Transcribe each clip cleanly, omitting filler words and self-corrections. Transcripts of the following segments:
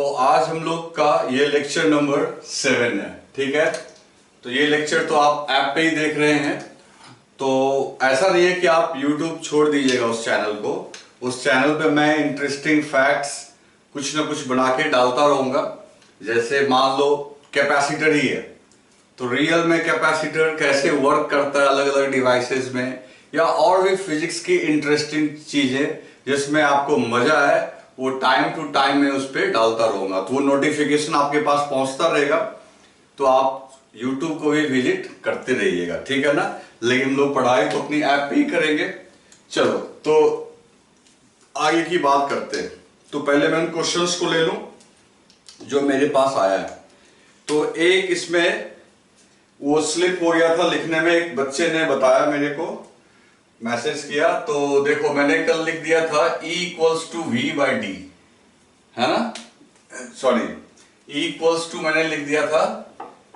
तो आज हम लोग का ये लेक्चर नंबर 7 है, ठीक है। तो ये लेक्चर तो आप ऐप पे ही देख रहे हैं, तो ऐसा नहीं है कि आप YouTube छोड़ दीजिएगा उस चैनल को। उस चैनल पे मैं इंटरेस्टिंग फैक्ट्स कुछ ना कुछ बना के डालता रहूंगा। जैसे मान लो कैपेसिटर ही है, तो रियल में कैपेसिटर कैसे वर्क करता है अलग अलग डिवाइसेस में, या और भी फिजिक्स की इंटरेस्टिंग चीजें जिसमें आपको मजा है, वो टाइम टू टाइम में उस पर डालता रहूंगा। तो वो नोटिफिकेशन आपके पास पहुंचता रहेगा, तो आप YouTube को भी विजिट करते रहिएगा, ठीक है ना। लेकिन हम लोग पढ़ाई तो अपनी ऐप पे ही करेंगे। चलो तो आगे की बात करते हैं। तो पहले मैं उन क्वेश्चंस को ले लूं जो मेरे पास आया है। तो एक इसमें वो स्लिप हो गया था लिखने में, एक बच्चे ने बताया मेरे को, मैसेज किया। तो देखो मैंने कल लिख दिया था E इक्वल्स टू V/D, है ना, सॉरी E इक्वल्स टू मैंने लिख दिया था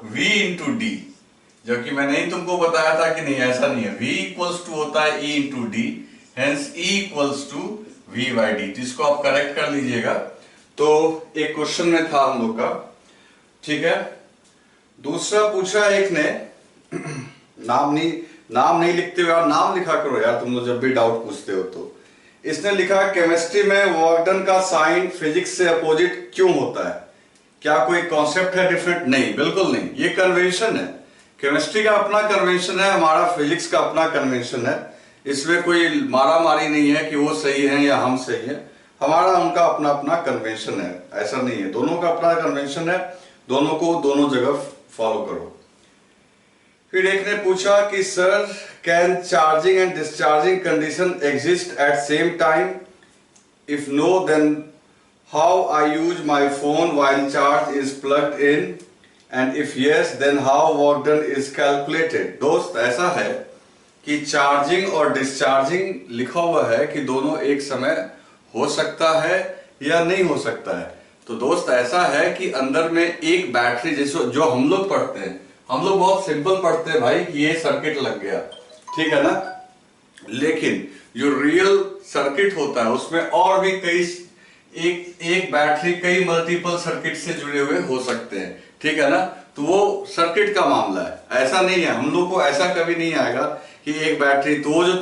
V इंटू D, जबकि मैंने ही तुमको बताया था कि नहीं, ऐसा नहीं है। V इक्वल्स टू होता है E into D, hence E equals to V/D। तो इसको आप करेक्ट कर लीजिएगा। तो एक क्वेश्चन में था हम लोग का, ठीक है। दूसरा पूछा एक ने, नाम नहीं लिखते हो यार, नाम लिखा करो यार तुम लोग जब भी डाउट पूछते हो। तो इसने लिखा केमिस्ट्री में वर्क डन का साइन फिजिक्स से अपोजिट क्यों होता है? क्या कोई कॉन्सेप्ट है डिफरेंट? नहीं, बिल्कुल नहीं, ये कन्वेंशन है। केमिस्ट्री का अपना कन्वेंशन है, हमारा फिजिक्स का अपना कन्वेंशन है। इसमें कोई मारा मारी नहीं है कि वो सही है या हम सही है। हमारा उनका अपना अपना कन्वेंशन है, ऐसा नहीं है। दोनों का अपना कन्वेंशन है, दोनों को दोनों जगह फॉलो करो। फिर एक ने पूछा कि sir can charging and discharging condition exist at same time? If no then how I use my phone while charge is plugged in, and if yes then how work done is calculated. दोस्त ऐसा है कि charging और discharging लिखा हुआ है कि दोनों एक समय हो सकता है या नहीं हो सकता है। तो दोस्त ऐसा है कि अंदर में एक बैटरी, जैसे जो हम लोग पढ़ते हैं, हम लोग बहुत सिंपल पढ़ते हैं भाई कि ये सर्किट लग गया, ठीक है ना। लेकिन जो रियल सर्किट होता है उसमें और भी कई एक बैटरी कई मल्टीपल सर्किट से जुड़े हुए हो सकते हैं, ठीक है ना। तो वो सर्किट का मामला है, ऐसा नहीं है। हम लोग को ऐसा कभी नहीं आएगा कि एक बैटरी। तो वो जो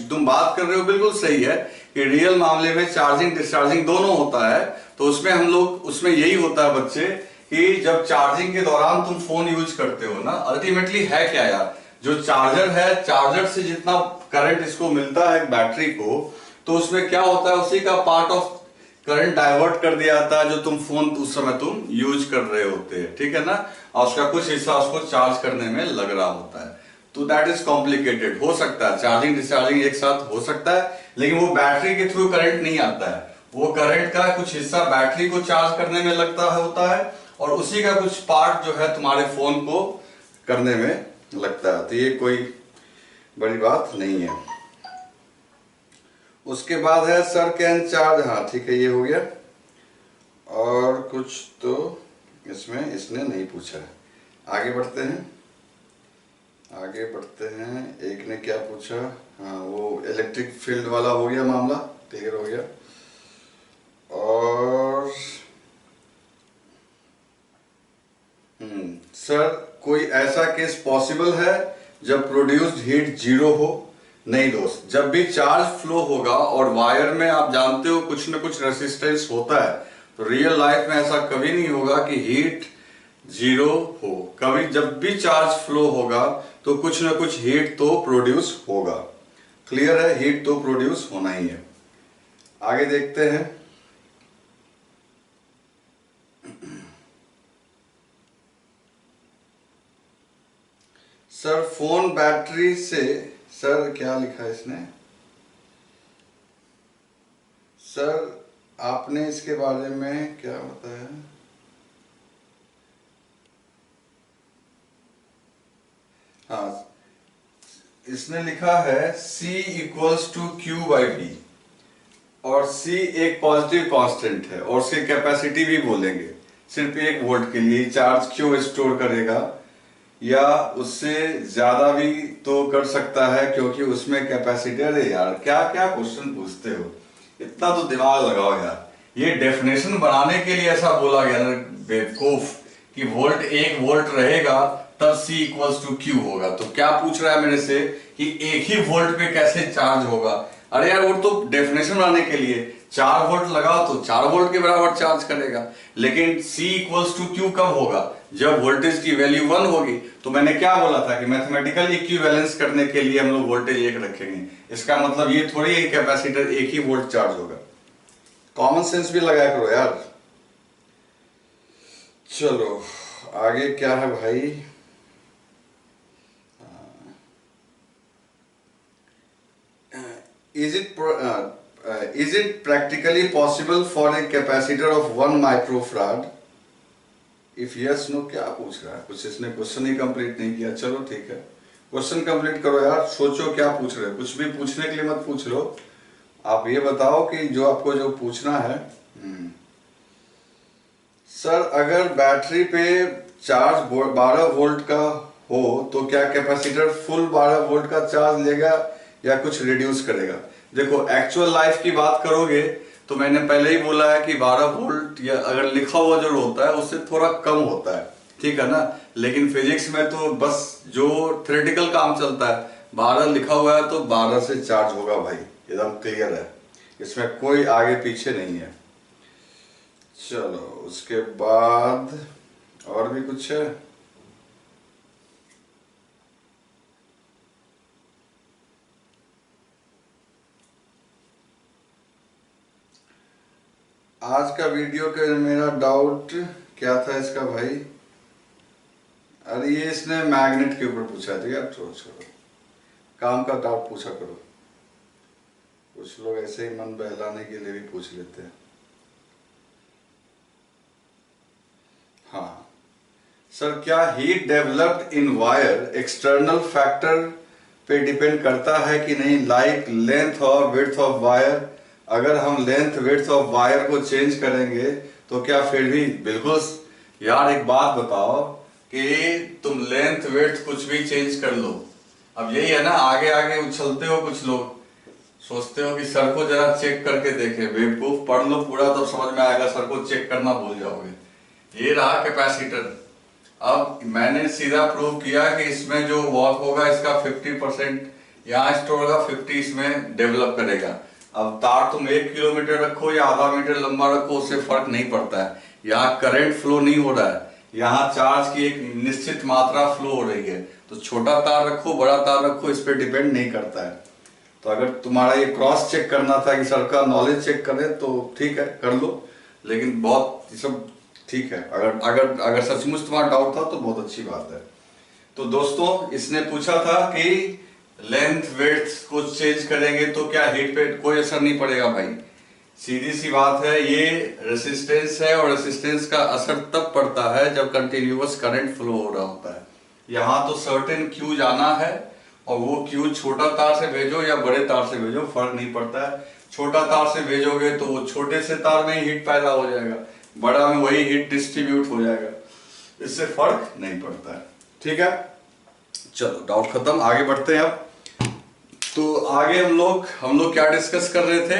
तुम बात कर रहे हो बिल्कुल सही है कि रियल मामले में चार्जिंग डिस्चार्जिंग दोनों होता है। तो उसमें यही होता है बच्चे कि जब चार्जिंग के दौरान तुम फोन यूज करते हो ना, अल्टीमेटली है क्या यार, जो चार्जर है, चार्जर से जितना करंट इसको मिलता है बैटरी को, तो उसमें क्या होता है, उसी का पार्ट ऑफ करंट डाइवर्ट कर दिया जाता है जो तुम फोन उस समय तुम यूज कर रहे होते हैं, ठीक है ना। और उसका कुछ हिस्सा उसको चार्ज करने में लग रहा होता है। तो दैट इज कॉम्प्लिकेटेड। हो सकता है चार्जिंग डिस्चार्जिंग एक साथ हो सकता है, लेकिन वो बैटरी के थ्रू करंट नहीं आता है। वो करंट का कुछ हिस्सा बैटरी को चार्ज करने में लगता होता है, और उसी का कुछ पार्ट जो है तुम्हारे फोन को करने में लगता है। तो ये कोई बड़ी बात नहीं है। उसके बाद है सर कैन चार्ज, हाँ ठीक है, ये हो गया। और कुछ तो इसमें इसने नहीं पूछा है। आगे बढ़ते हैं। एक ने क्या पूछा, हाँ वो इलेक्ट्रिक फील्ड वाला हो गया मामला, क्लियर हो गया। और सर कोई ऐसा केस पॉसिबल है जब प्रोड्यूस्ड हीट जीरो हो? नहीं दोस्त, जब भी चार्ज फ्लो होगा और वायर में आप जानते हो कुछ ना कुछ रेसिस्टेंस होता है, तो रियल लाइफ में ऐसा कभी नहीं होगा कि हीट जीरो हो। कभी जब भी चार्ज फ्लो होगा तो कुछ ना कुछ हीट तो प्रोड्यूस होगा। क्लियर है, हीट तो प्रोड्यूस होना ही है। आगे देखते हैं। सर फोन बैटरी से, सर क्या लिखा है इसने, सर आपने इसके बारे में क्या बताया? हाँ, इसने लिखा है C इक्वल्स टू Q/V, और C एक पॉजिटिव कांस्टेंट है और उसकी कैपेसिटी भी बोलेंगे। सिर्फ 1 वोल्ट के लिए चार्ज क्यों स्टोर करेगा, या उससे ज्यादा भी तो कर सकता है क्योंकि उसमें कैपेसिटर है। यार क्या क्या क्वेश्चन पूछते हो, इतना तो दिमाग लगाओ यार। ये डेफिनेशन बनाने के लिए ऐसा बोला गया ना बेवकूफ कि वोल्ट 1 वोल्ट रहेगा तब C इक्वल्स टू Q होगा। तो क्या पूछ रहा है मेरे से कि 1 ही वोल्ट पे कैसे चार्ज होगा। अरे यार वो तो डेफिनेशन बनाने के लिए 4 वोल्ट लगाओ तो 4 वोल्ट के बराबर चार्ज करेगा, लेकिन C इक्वल्स टू Q कब होगा, जब वोल्टेज की वैल्यू 1 होगी। तो मैंने क्या बोला था कि मैथमेटिकल इक्विवेलेंस करने के लिए हम लोग वोल्टेज 1 रखेंगे। इसका मतलब ये थोड़ी है कैपेसिटर 1 ही वोल्ट चार्ज होगा। कॉमन सेंस भी लगाया करो यार। चलो आगे क्या है भाई। Is it practically possible for a capacitor of 1 microfarad? If yes no, क्या पूछ रहा है, कुछ इसने क्वेश्चन ही कंप्लीट नहीं किया। चलो ठीक है, क्वेश्चन कंप्लीट करो यार, सोचो क्या पूछ रहे हो। कुछ भी पूछने के लिए मत पूछ लो, आप ये बताओ कि जो आपको जो पूछना है। सर अगर बैटरी पे चार्ज 12 वोल्ट का हो तो क्या कैपेसिटर फुल 12 वोल्ट का चार्ज लेगा या कुछ रिड्यूस करेगा? देखो एक्चुअल लाइफ की बात करोगे तो मैंने पहले ही बोला है कि 12 वोल्ट या अगर लिखा हुआ जो होता है उससे थोड़ा कम होता है, ठीक है ना। लेकिन फिजिक्स में तो बस जो थ्योरेटिकल काम चलता है, 12 लिखा हुआ है तो 12 से चार्ज होगा भाई, एकदम क्लियर है, इसमें कोई आगे पीछे नहीं है। चलो उसके बाद और भी कुछ है। आज का वीडियो के मेरा डाउट क्या था इसका भाई? अरे ये इसने मैग्नेट के ऊपर पूछा था यार, छोड़ो छोड़ो, काम का डाउट पूछा करो। कुछ लोग ऐसे ही मन बहलाने के लिए भी पूछ लेते हैं। हाँ सर, क्या heat developed in wire external factor पे डिपेंड करता है कि नहीं, लाइक लेंथ और विड्थ ऑफ वायर? अगर हम लेंथ विड्थ ऑफ वायर को चेंज करेंगे तो क्या फिर भी? बिल्कुल यार, एक बात बताओ कि तुम लेंथ विड्थ कुछ भी चेंज कर लो, अब यही है ना, आगे आगे उछलते हो। कुछ लोग सोचते हो कि सर को जरा चेक करके देखे, बेवकूफ, पढ़ लो पूरा तो समझ में आएगा, सर को चेक करना भूल जाओगे। ये रहा कैपेसिटर। अब मैंने सीधा प्रूव किया कि इसमें जो वर्क होगा इसका 50% यहाँ स्टोर होगा, 50 इसमें डेवलप करेगा। अब तार तुम 1 किलोमीटर रखो या आधा मीटर लंबा रखो, उससे फर्क नहीं पड़ता है। यहाँ करंट फ्लो नहीं हो रहा है, यहाँ चार्ज की एक निश्चित मात्रा फ्लो हो रही है। तो छोटा तार रखो बड़ा तार रखो, इस पर डिपेंड नहीं करता है। तो अगर तुम्हारा ये क्रॉस चेक करना था कि सर का नॉलेज चेक करें तो ठीक है, कर लो, लेकिन बहुत सब ठीक है। अगर अगर अगर सचमुच तुम्हारा डाउट था तो बहुत अच्छी बात है। तो दोस्तों इसने पूछा था कि लेंथ विड्थ को चेंज करेंगे तो क्या हीट पे कोई असर नहीं पड़ेगा? भाई सीधी सी बात है, ये रेसिस्टेंस है और रेसिस्टेंस का असर तब पड़ता है जब कंटिन्यूअस करंट फ्लो हो रहा होता है। यहाँ तो सर्टेन क्यू जाना है और वो क्यू छोटा तार से भेजो या बड़े तार से भेजो फर्क नहीं पड़ता है। छोटा तार से भेजोगे तो वो छोटे से तार में ही हीट पैदा हो जाएगा, बड़ा में वही हीट डिस्ट्रीब्यूट हो जाएगा, इससे फर्क नहीं पड़ता है। ठीक है, चलो डाउट खत्म, आगे बढ़ते हैं। अब तो आगे हम लोग क्या डिस्कस कर रहे थे?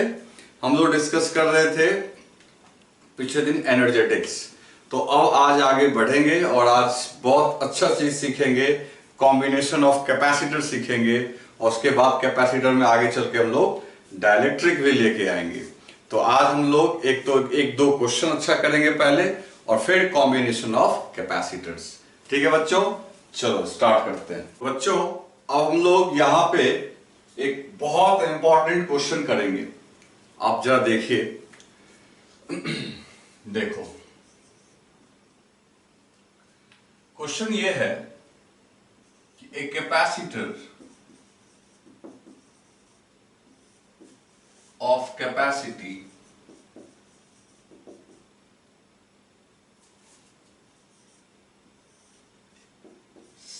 हम लोग डिस्कस कर रहे थे पिछले दिन एनर्जेटिक्स। तो अब आज आगे बढ़ेंगे और आज बहुत अच्छा चीज सीखेंगे, कॉम्बिनेशन ऑफ कैपेसिटर सीखेंगे, और उसके बाद कैपेसिटर में आगे चल के हम लोग डाइलेक्ट्रिक भी लेके आएंगे। तो आज हम लोग एक दो क्वेश्चन अच्छा करेंगे पहले और फिर कॉम्बिनेशन ऑफ कैपेसिटर्स। ठीक है बच्चों, चलो स्टार्ट करते हैं। बच्चों अब हम लोग यहां पे एक बहुत इंपॉर्टेंट क्वेश्चन करेंगे, आप जरा देखिए। देखो क्वेश्चन ये है कि एक capacitor of capacity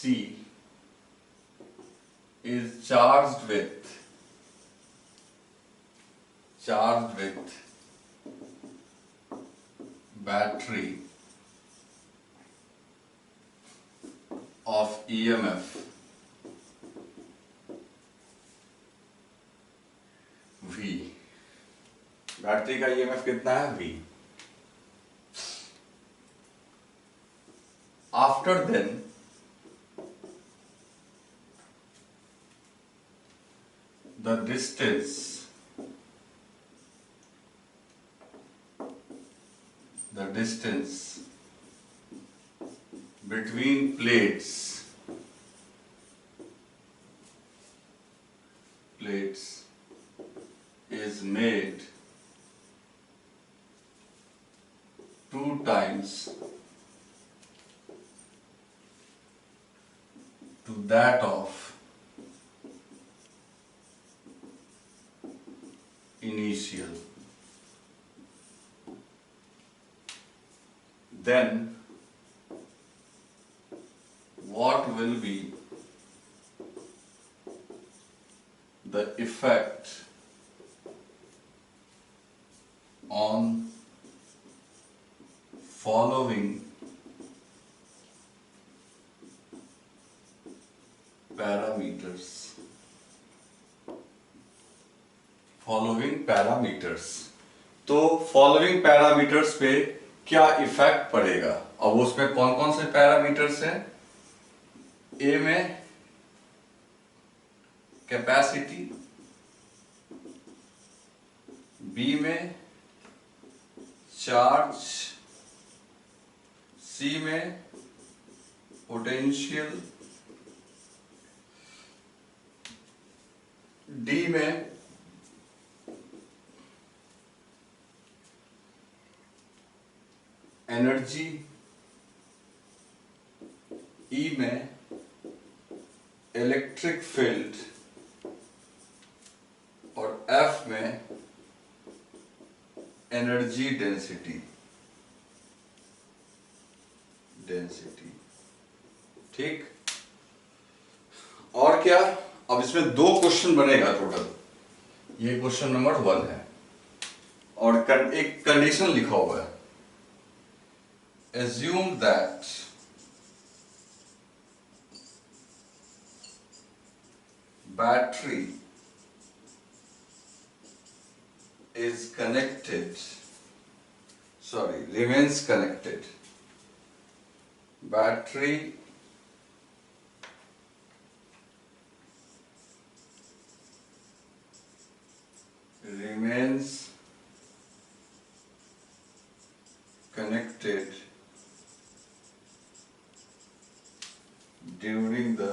C is charged with battery of EMF V। Battery का ईएमएफ कितना है V। After then the distance between plates is made 2 times to that of initial, then what will be the effect on following parameters? तो following parameters पे क्या effect पड़ेगा? अब उसमें कौन कौन से पैरामीटर्स हैं? ए में कैपेसिटी, बी में चार्ज, सी में पोटेंशियल, डी में एनर्जी, ई में इलेक्ट्रिक फील्ड और एफ में एनर्जी डेंसिटी। ठीक, और क्या? अब इसमें 2 क्वेश्चन बनेगा टोटल। ये क्वेश्चन नंबर 1 है और एक कंडीशन लिखा हुआ है, assume that battery remains connected. Battery remains connected during the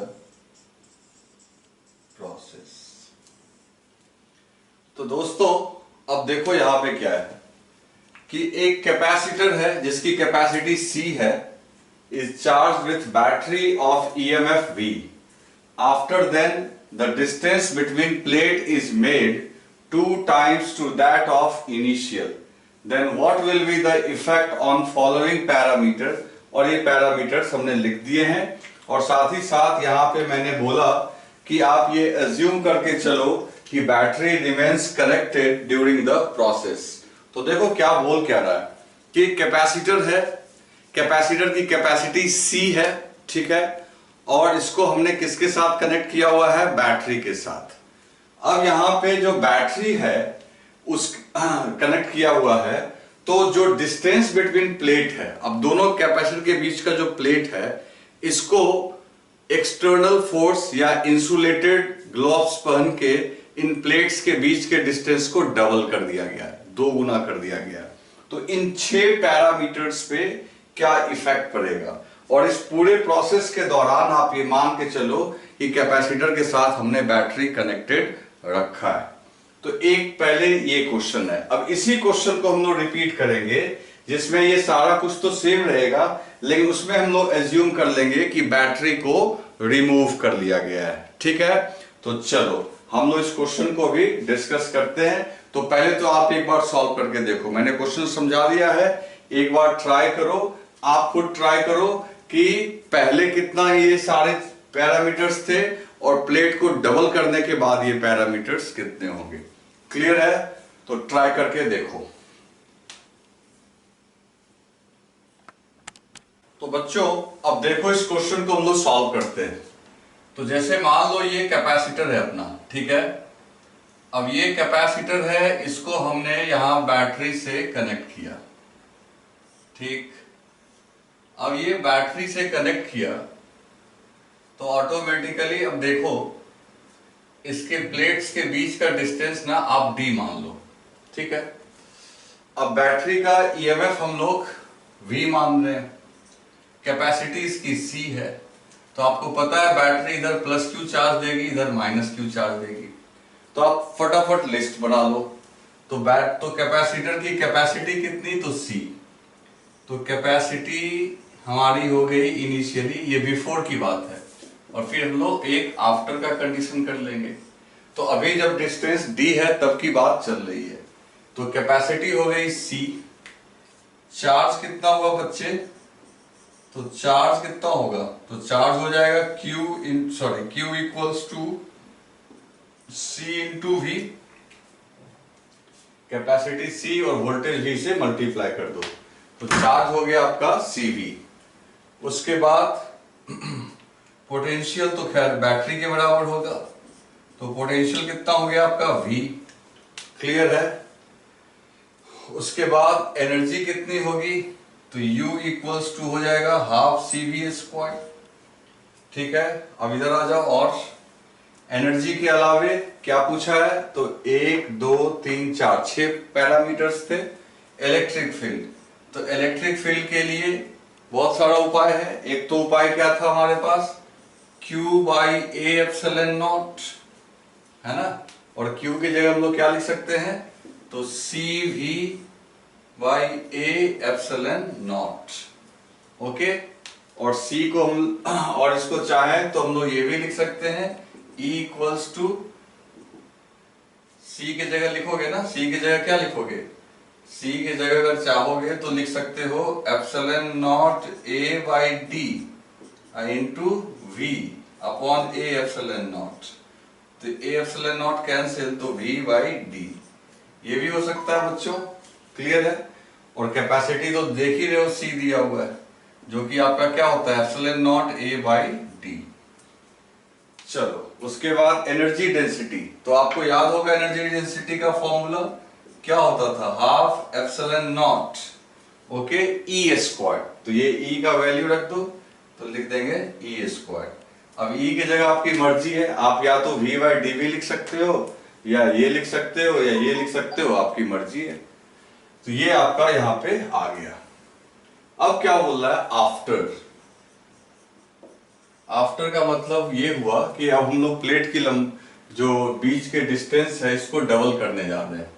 process। तो दोस्तों अब देखो यहां पे क्या है कि एक कैपेसिटर है जिसकी कैपेसिटी C है, is charged with battery of EMF V. After then the distance between plate is made 2 times to that of initial. Then what will be the effect on following parameter? और ये parameters हमने लिख दिए हैं और साथ ही साथ यहाँ पे मैंने बोला कि आप ये अज्यूम करके चलो कि battery remains connected during the process. तो देखो क्या बोल क्या रहा है कि कैपेसिटर है, कैपेसिटर की कैपेसिटी C है, ठीक है, और इसको हमने किसके साथ कनेक्ट किया हुआ है? बैटरी के साथ। अब यहाँ पे जो बैटरी है उस कनेक्ट किया हुआ है, तो जो डिस्टेंस बिटवीन प्लेट है, अब दोनों कैपेसिटर के बीच का जो प्लेट है इसको एक्सटर्नल फोर्स या इंसुलेटेड ग्लोव्स पहन के इन प्लेट्स के बीच के डिस्टेंस को डबल कर दिया गया है, 2 गुना कर दिया गया है। तो इन 6 पैरामीटर्स पे क्या इफेक्ट पड़ेगा? और इस पूरे प्रोसेस के दौरान आप ये मान के चलो कि कैपेसिटर के साथ हमने बैटरी कनेक्टेड रखा है। तो एक पहले ये क्वेश्चन है। अब इसी क्वेश्चन को हम लोग रिपीट करेंगे जिसमें ये सारा कुछ तो सेम रहेगा, लेकिन उसमें हम लोग एज्यूम कर लेंगे कि बैटरी को रिमूव कर लिया गया है। ठीक है, तो चलो हम लोग इस क्वेश्चन को भी डिस्कस करते हैं। तो पहले तो आप एक बार सॉल्व करके देखो, मैंने क्वेश्चन समझा दिया है, एक बार ट्राई करो, आप खुद ट्राई करो कि पहले कितना ये सारे पैरामीटर्स थे और प्लेट को डबल करने के बाद ये पैरामीटर्स कितने होंगे। क्लियर है? तो ट्राई करके देखो। तो बच्चों अब देखो इस क्वेश्चन को हम लोग सॉल्व करते हैं। तो जैसे मान लो ये कैपेसिटर है अपना, ठीक है, अब ये कैपेसिटर है, इसको हमने यहां बैटरी से कनेक्ट किया, ठीक। अब ये बैटरी से कनेक्ट किया तो ऑटोमेटिकली अब देखो इसके प्लेट्स के बीच का डिस्टेंस ना आप d मान लो, ठीक है। अब बैटरी का ईएमएफ हम लोग V मान रहे हैं, कैपेसिटी इसकी C है, तो आपको पता है बैटरी इधर प्लस Q चार्ज देगी, इधर माइनस Q चार्ज देगी, तो आप फटाफट लिस्ट बना लो। तो कैपेसिटर की कैपेसिटी कितनी, तो C, तो कैपेसिटी हमारी हो गई इनिशियली, ये बिफोर की बात है, और फिर हम लोग एक आफ्टर का कंडीशन कर लेंगे। तो अभी जब डिस्टेंस d है तब की बात चल रही है, तो कैपेसिटी हो गई C, चार्ज कितना हुआ बच्चे, तो चार्ज कितना होगा, तो चार्ज हो जाएगा Q equals to C into V, capacity C और वोल्टेज V से मल्टीप्लाई कर दो, तो चार्ज हो गया आपका CV। उसके बाद पोटेंशियल तो खैर बैटरी के बराबर होगा, तो पोटेंशियल कितना हो गया आपका V, क्लियर है। उसके बाद एनर्जी कितनी होगी, तो U इक्वल्स टू हो जाएगा हाफ CV², ठीक है। अब इधर आ जाओ, और एनर्जी के अलावे क्या पूछा है, तो 1 2 3 4 6 पैरामीटर्स थे। इलेक्ट्रिक फील्ड, तो इलेक्ट्रिक फील्ड के लिए बहुत सारा उपाय है। एक तो उपाय क्या था हमारे पास, Q/A∈0 है ना, और Q की जगह हम लोग क्या लिख सकते हैं, तो CV/A∈0, ओके। और C को हम और इसको चाहें तो हम लोग ये भी लिख सकते हैं, E इक्वल्स टू, C की जगह लिखोगे ना, C की जगह क्या लिखोगे, C की जगह अगर चाहोगे तो लिख सकते हो ε0A/d into V upon A∈0, तो A∈0 कैंसिल, तो V/d, ये भी हो सकता है बच्चों, क्लियर है। और कैपेसिटी तो देख ही रहे हो, C दिया हुआ है, जो कि आपका क्या होता है ε0A/d। चलो उसके बाद एनर्जी डेंसिटी, तो आपको याद होगा एनर्जी डेंसिटी का फॉर्मूला क्या होता था, हाफ ε0, ओके, E², तो ये E का वैल्यू रख दो, तो लिख देंगे E²। अब E की जगह आपकी मर्जी है, आप या तो V/d भी लिख सकते हो, या ये लिख सकते हो, या ये लिख सकते हो, आपकी मर्जी है। तो ये आपका यहां पे आ गया। अब क्या बोल रहा है, आफ्टर का मतलब ये हुआ कि अब हम लोग प्लेट की जो बीच के डिस्टेंस है इसको डबल करने जा रहे हैं।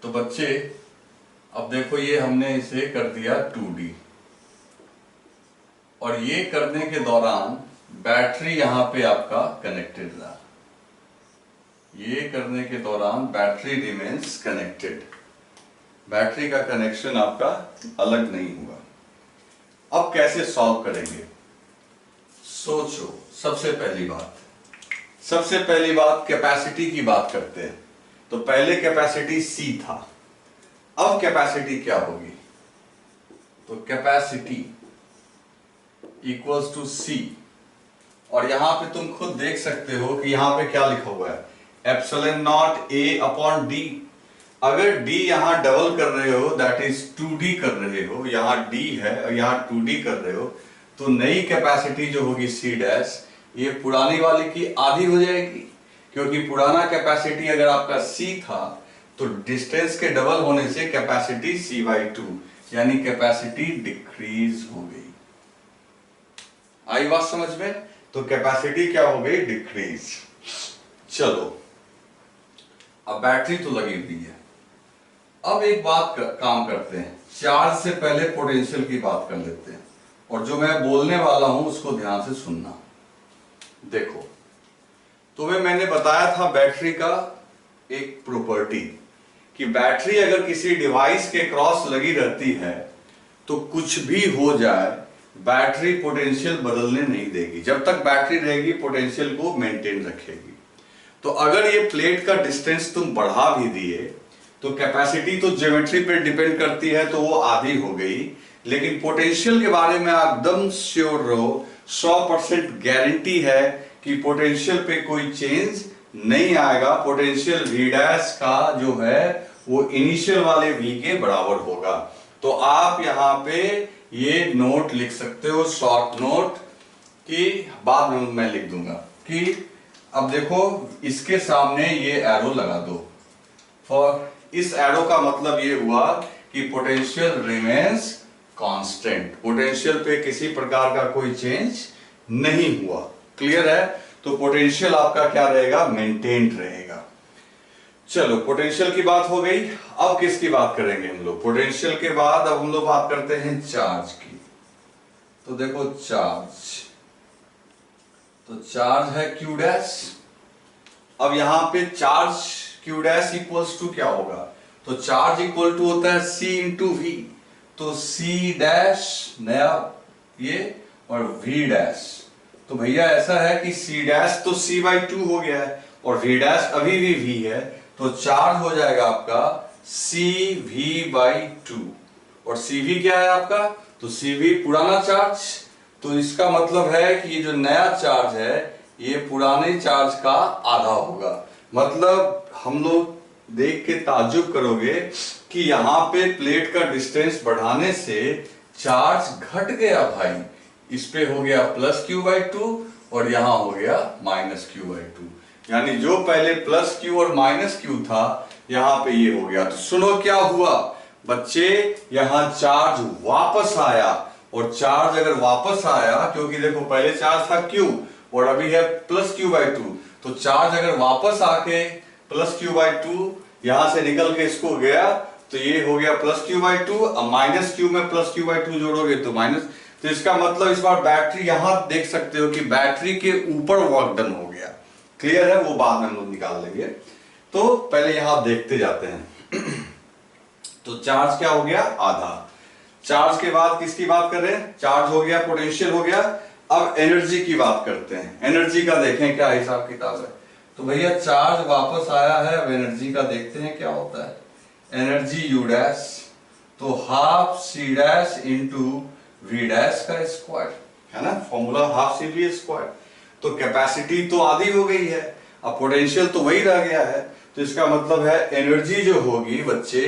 तो बच्चे अब देखो, ये हमने इसे कर दिया 2D, और ये करने के दौरान बैटरी यहां पे आपका कनेक्टेड रहा, ये करने के दौरान बैटरी रिमेन्स कनेक्टेड, बैटरी का कनेक्शन आपका अलग नहीं हुआ। अब कैसे सॉल्व करेंगे, सोचो। सबसे पहली बात कैपेसिटी की बात करते हैं। तो पहले कैपेसिटी C था, अब कैपेसिटी क्या होगी, तो कैपेसिटी इक्वल्स टू C, और यहां पे तुम खुद देख सकते हो कि यहां पे क्या लिखा हुआ है, ε0A/d। अगर d यहां डबल कर रहे हो, दैट इज 2D कर रहे हो, यहां d है और यहां 2D कर रहे हो, तो नई कैपेसिटी जो होगी C', ये पुरानी वाली की आधी हो जाएगी, क्योंकि पुराना कैपेसिटी अगर आपका C था तो डिस्टेंस के डबल होने से कैपेसिटी C/2, यानी कैपेसिटी डिक्रीज हो गई। आई बात समझ में, तो कैपेसिटी क्या हो गई, डिक्रीज। चलो अब बैटरी तो लगी हुई है, अब एक बात काम करते हैं, चार्ज से पहले पोटेंशियल की बात कर लेते हैं, और जो मैं बोलने वाला हूं उसको ध्यान से सुनना। देखो, तुम्हें मैंने बताया था बैटरी का एक प्रॉपर्टी, कि बैटरी अगर किसी डिवाइस के क्रॉस लगी रहती है तो कुछ भी हो जाए बैटरी पोटेंशियल बदलने नहीं देगी, जब तक बैटरी रहेगी पोटेंशियल को मेंटेन रखेगी। तो अगर ये प्लेट का डिस्टेंस तुम बढ़ा भी दिए तो कैपेसिटी तो ज्योमेट्री पे डिपेंड करती है, तो वो आधी हो गई, लेकिन पोटेंशियल के बारे में एकदम श्योर रहो, 100% गारंटी है कि पोटेंशियल पे कोई चेंज नहीं आएगा, पोटेंशियल V डैश का जो है वो इनिशियल वाले V के बराबर होगा। तो आप यहाँ पे ये नोट लिख सकते हो, शॉर्ट नोट, कि बाद में मैं लिख दूंगा कि अब देखो इसके सामने ये एरो लगा दो। फॉर इस एरो का मतलब ये हुआ कि पोटेंशियल रिमेन्स कांस्टेंट, पोटेंशियल पे किसी प्रकार का कोई चेंज नहीं हुआ। क्लियर है? तो पोटेंशियल आपका क्या रहेगा? मेंटेन्ड रहेगा। चलो पोटेंशियल की बात हो गई। अब किसकी बात करेंगे हम लोग? पोटेंशियल के बाद अब हम लोग बात करते हैं चार्ज की। तो देखो चार्ज, तो चार्ज है Q डैश। अब यहां पे charge Q dash equals to क्या होगा? तो चार्ज इक्वल टू होता है C इंटू V। तो C डैश नया ये और V डैश, तो भैया ऐसा है कि C डैश तो C बाई 2 हो गया है और V डैश अभी भी V है, तो चार्ज हो जाएगा आपका CV बाई 2। और CV क्या है आपका? तो CV पुराना चार्ज। तो इसका मतलब है कि ये जो नया चार्ज है ये पुराने चार्ज का आधा होगा। मतलब हम लोग देख के ताज्जुब करोगे कि यहाँ पे प्लेट का डिस्टेंस बढ़ाने से चार्ज घट गया भाई। इस पे हो गया प्लस Q बाई 2 और यहाँ हो गया माइनस Q बाई 2। यानी जो पहले प्लस Q और माइनस Q था यहाँ पे ये हो गया। तो सुनो क्या हुआ बच्चे, यहाँ चार्ज वापस आया। और चार्ज अगर वापस आया, क्योंकि देखो पहले चार्ज था Q और अभी है प्लस Q बाई 2, तो चार्ज अगर वापस आके प्लस Q बाई 2 यहां से निकल के इसको गया तो ये हो गया प्लस Q बाई 2। अब माइनस Q में प्लस Q बाई 2 जोड़ोगे तो माइनस। तो इसका मतलब इस बार बैटरी, यहां देख सकते हो कि बैटरी के ऊपर वर्क डन हो गया। क्लियर है? वो बाद में हम लोग निकाल लेंगे। तो पहले यहां देखते जाते हैं। तो चार्ज क्या हो गया? आधा। चार्ज के बाद किसकी बात कर रहे हैं? चार्ज हो गया, पोटेंशियल हो गया। अब एनर्जी की बात करते हैं। एनर्जी का देखें क्या हिसाब किताब है। तो भैया चार्ज वापस आया है, अब एनर्जी का देखते हैं क्या होता है। एनर्जी U डैश तो half C dash into V dash का स्क्वायर, है ना, फॉर्मूला हाफ CV स्क्वायर। तो कैपेसिटी तो आधी हो गई है, अब पोटेंशियल तो वही रह गया है। तो इसका मतलब है एनर्जी जो होगी बच्चे,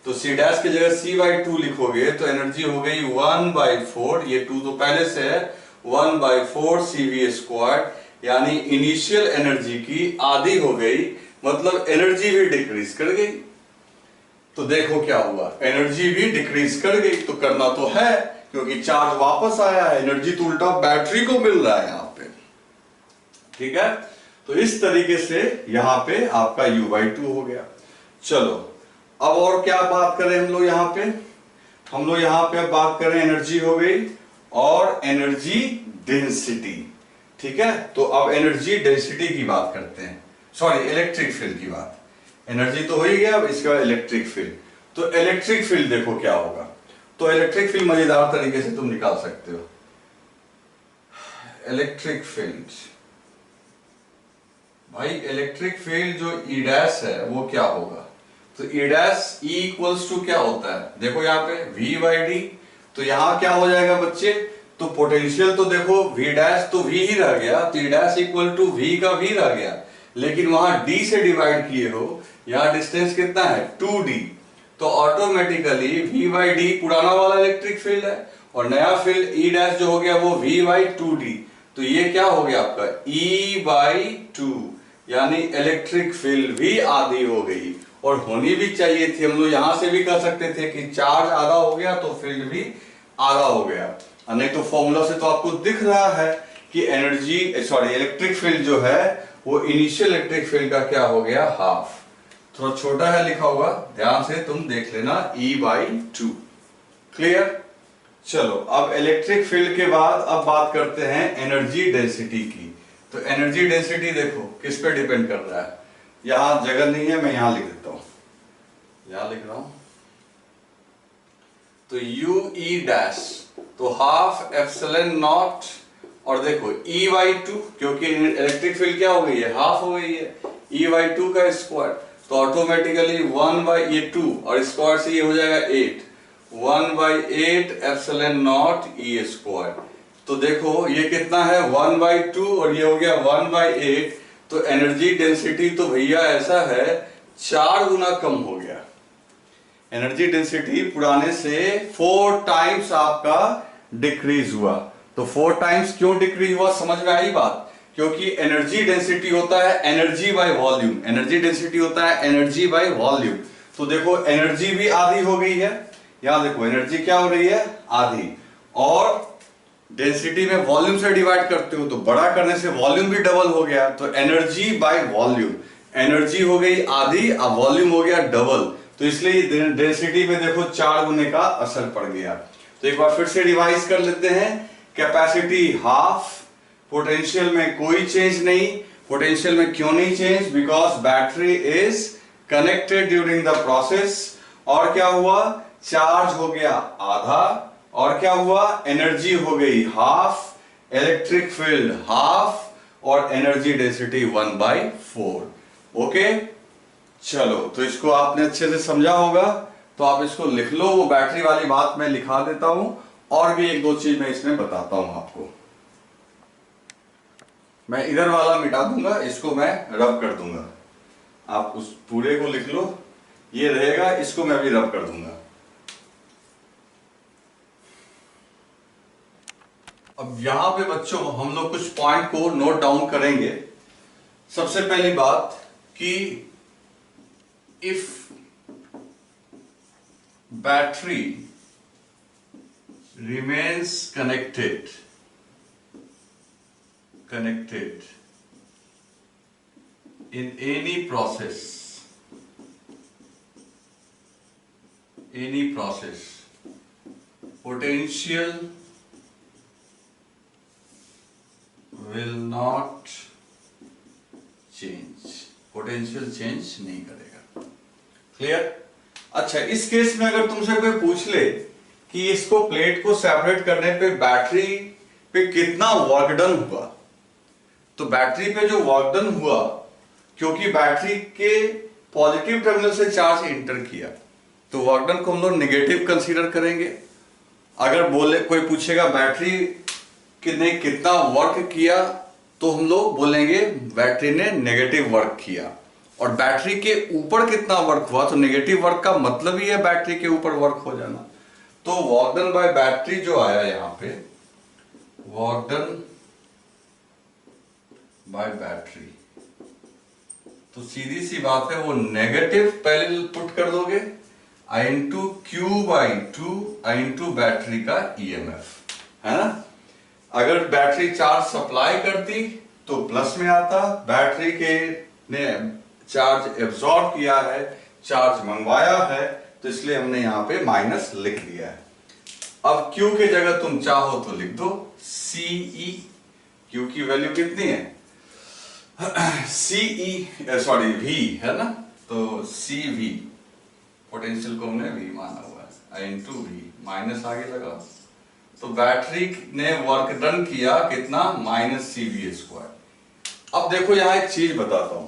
तो C डैश की जगह C बाई 2 लिखोगे तो एनर्जी हो गई 1/4, ये 2 तो पहले से है, 1/4 CV स्क्वायर, यानी इनिशियल एनर्जी की आधी हो गई। मतलब एनर्जी भी डिक्रीज कर गई। तो देखो क्या हुआ, एनर्जी भी डिक्रीज कर गई। तो करना तो है क्योंकि चार्ज वापस आया है, एनर्जी तो उल्टा बैटरी को मिल रहा है यहां पे। ठीक है? तो इस तरीके से यहां पे आपका U बाई 2 हो गया। चलो अब और क्या बात करें हम लोग यहाँ पे? हम लोग यहाँ पे बात करें, एनर्जी हो गई और एनर्जी डेंसिटी। ठीक है? तो अब एनर्जी डेंसिटी की बात करते हैं, सॉरी इलेक्ट्रिक फील्ड की बात। एनर्जी तो हो ही गया, अब इसका इलेक्ट्रिक फील्ड। तो इलेक्ट्रिक फील्ड देखो क्या होगा। तो इलेक्ट्रिक फील्ड मजेदार तरीके से तुम निकाल सकते हो। इलेक्ट्रिक फील्ड भाई, इलेक्ट्रिक फील्ड जो E डैश है वो क्या होगा? तो E dash E equals to क्या होता है? देखो यहाँ पे V बाई D। तो यहाँ क्या हो जाएगा बच्चे? तो पोटेंशियल तो देखो V डैश तो V ही रह गया, तो E dash equal to V का V रह गया, लेकिन वहां D से डिवाइड किए हो, यहाँ डिस्टेंस कितना है? 2D। तो ऑटोमेटिकली V बाई D पुराना वाला इलेक्ट्रिक फील्ड है और नया फील्ड E डैश जो हो गया वो V बाई 2D। तो ये क्या हो गया आपका? E बाई 2, यानी इलेक्ट्रिक फील्ड भी आधी हो गई। और होनी भी चाहिए थी, हम लोग यहां से भी कर सकते थे कि चार्ज आधा हो गया तो फील्ड भी आधा हो गया। नहीं तो फॉर्मूला से तो आपको दिख रहा है कि एनर्जी, सॉरी इलेक्ट्रिक फील्ड जो है वो इनिशियल इलेक्ट्रिक फील्ड का क्या हो गया? हाफ। थोड़ा छोटा है लिखा हुआ, ध्यान से तुम देख लेना, E बाई 2। क्लियर? चलो अब इलेक्ट्रिक फील्ड के बाद अब बात करते हैं एनर्जी डेंसिटी की। तो एनर्जी डेंसिटी देखो किस पे डिपेंड कर रहा है। यहां जगह नहीं है, मैं यहां लिख देता हूं, यहां लिख रहा हूं। तो U E डैश तो हाफ एप्सिलॉन नॉट, और देखो E बाई 2, क्योंकि इलेक्ट्रिक फील्ड क्या हो गई है? हाफ हो गई है, E बाई 2 का स्क्वायर। तो ऑटोमेटिकली 1 बाई ये 2 और स्क्वायर से ये हो जाएगा 8, 1/8 एप्सिलॉन नॉट E स्क्वायर। तो देखो ये कितना है? 1/2 और ये हो गया 1/8। तो एनर्जी डेंसिटी तो भैया ऐसा है 4 गुना कम हो गया। एनर्जी डेंसिटी पुराने से 4 टाइम्स आपका डिक्रीज हुआ। तो 4 टाइम्स क्यों डिक्रीज हुआ, समझ में आई बात? क्योंकि एनर्जी डेंसिटी होता है energy by volume, energy density होता है एनर्जी बाय वॉल्यूम। तो देखो एनर्जी भी आधी हो गई है, यहां देखो एनर्जी क्या हो रही है, आधी। और डेंसिटी में वॉल्यूम से डिवाइड करते हो तो बड़ा करने से वॉल्यूम भी डबल हो गया। तो एनर्जी बाय वॉल्यूम, एनर्जी हो गई आधी, अब वॉल्यूम हो गया डबल। तो इसलिए डेंसिटी में देखो 4 गुने का असर पड़ गया। तो एक बार फिर से रिवाइज कर लेते हैं। कैपेसिटी हाफ, पोटेंशियल में कोई चेंज नहीं। पोटेंशियल में क्यों नहीं change? Because battery is connected during the process. और क्या हुआ, चार्ज हो गया आधा, और क्या हुआ, एनर्जी हो गई हाफ, इलेक्ट्रिक फील्ड हाफ, और एनर्जी डेंसिटी 1/4। ओके, चलो तो इसको आपने अच्छे से समझा होगा, तो आप इसको लिख लो। वो बैटरी वाली बात मैं लिखा देता हूं, और भी एक दो चीज मैं इसमें बताता हूं आपको। मैं इधर वाला मिटा दूंगा, इसको मैं रब कर दूंगा। आप उस पूरे को लिख लो, ये रहेगा, इसको मैं भी रब कर दूंगा। अब यहां पे बच्चों हम लोग कुछ पॉइंट को नोट डाउन करेंगे। सबसे पहली बात कि if battery remains connected in any process, potential will not change, potential change नहीं करेगा। क्लियर? अच्छा, इस केस में अगर तुमसे कोई पूछ ले कि इसको प्लेट को सेपरेट करने पे बैटरी पे कितना वर्क डन हुआ, तो बैटरी पे जो वर्क डन हुआ, क्योंकि बैटरी के पॉजिटिव टर्मिनल से चार्ज इंटर किया, तो वर्क डन को हम लोग नेगेटिव कंसीडर करेंगे। अगर बोले कोई पूछेगा बैटरी ने कितना वर्क किया, तो हम लोग बोलेंगे बैटरी ने नेगेटिव वर्क किया। और बैटरी के ऊपर कितना वर्क हुआ, तो नेगेटिव वर्क का मतलब ही है बैटरी के ऊपर वर्क हो जाना। तो वर्क डन बाय बैटरी जो आया यहां पे, वर्क डन बाय बैटरी, तो सीधी सी बात है वो नेगेटिव पहले पुट कर दोगे, I/Q/2 I बैटरी का EMF, है ना। अगर बैटरी चार्ज सप्लाई करती तो प्लस में आता, बैटरी के ने चार्ज एब्सॉर्ब किया है, चार्ज मंगवाया है, तो इसलिए हमने यहां पे माइनस लिख दिया है। अब Q के जगह तुम चाहो तो लिख दो CE। Q की वैल्यू कितनी है, V है ना, तो CV, पोटेंशियल को हमने V माना हुआ है, I/V, माइनस आगे लगा, तो बैटरी ने वर्क डन किया कितना, -CV²। अब देखो यहां एक चीज बताता हूं,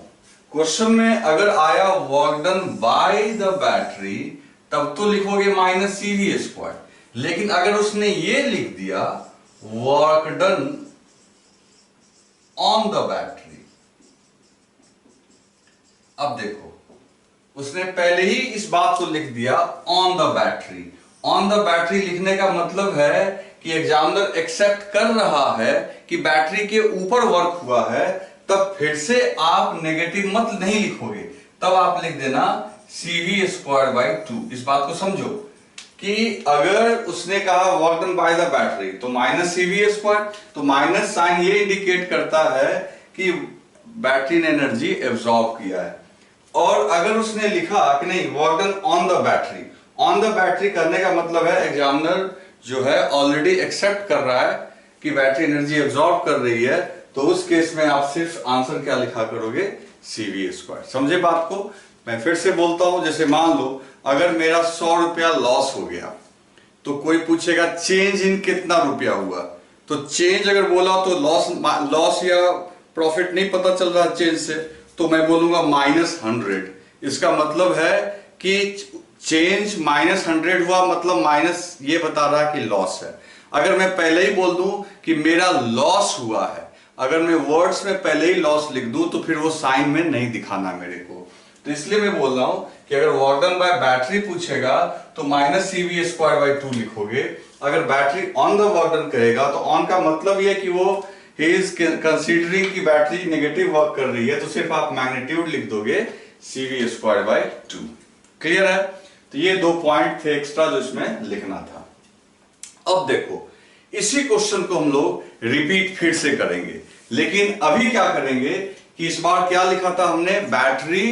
क्वेश्चन में अगर आया work done by the battery, तब तो लिखोगे -CV², लेकिन अगर उसने ये लिख दिया work done on the battery, अब देखो उसने पहले ही इस बात को लिख दिया on the battery. On the battery लिखने का मतलब है कि एग्जामिनर एक्सेप्ट कर रहा है कि बैटरी के ऊपर वर्क हुआ है, तब फिर से आप नेगेटिव मत नहीं लिखोगे, तब आप लिख देना CV²/2। इस बात को समझो कि अगर उसने कहा work done by the battery तो -CV², तो माइनस साइन ये इंडिकेट करता है कि बैटरी ने एनर्जी एब्सॉर्ब किया है। और अगर उसने लिखा कि नहीं work done on the battery, on the battery करने का मतलब है एग्जामिनर जो है ऑलरेडी एक्सेप्ट कर रहा है कि बैटरी एनर्जी एब्सॉर्ब कर रही है, तो उस केस में आप सिर्फ आंसर क्या लिखा करोगे, CV²। समझे बात को? मैं फिर से बोलता हूं, जैसे मान लो अगर मेरा 100 रुपया लॉस हो गया, तो कोई पूछेगा चेंज इन कितना रुपया हुआ, तो चेंज अगर बोला तो लॉस या प्रॉफिट नहीं पता चल रहा चेंज से, तो मैं बोलूंगा -100। इसका मतलब है कि चेंज -100 हुआ, मतलब माइनस ये बता रहा है कि लॉस है। अगर मैं पहले ही बोल दूं कि मेरा लॉस हुआ है, अगर मैं वर्ड्स में पहले ही लॉस लिख दूं तो फिर वो साइन में नहीं दिखाना मेरे को। तो इसलिए मैं बोल रहा हूं कि अगर वर्क डन बाय बैटरी पूछेगा तो -CV²/2 लिखोगे। अगर battery on the work done कहेगा तो ऑन का मतलब ये कि वो ही इज कंसीडरिंग कि बैटरी नेगेटिव वर्क कर रही है, तो सिर्फ आप मैग्नीट्यूड लिख दोगे CV²/2। क्लियर है? तो ये 2 पॉइंट थे एक्स्ट्रा जो इसमें लिखना था। अब देखो, इसी क्वेश्चन को हम लोग रिपीट फिर से करेंगे, लेकिन अभी क्या करेंगे कि इस बार क्या लिखा था हमने, बैटरी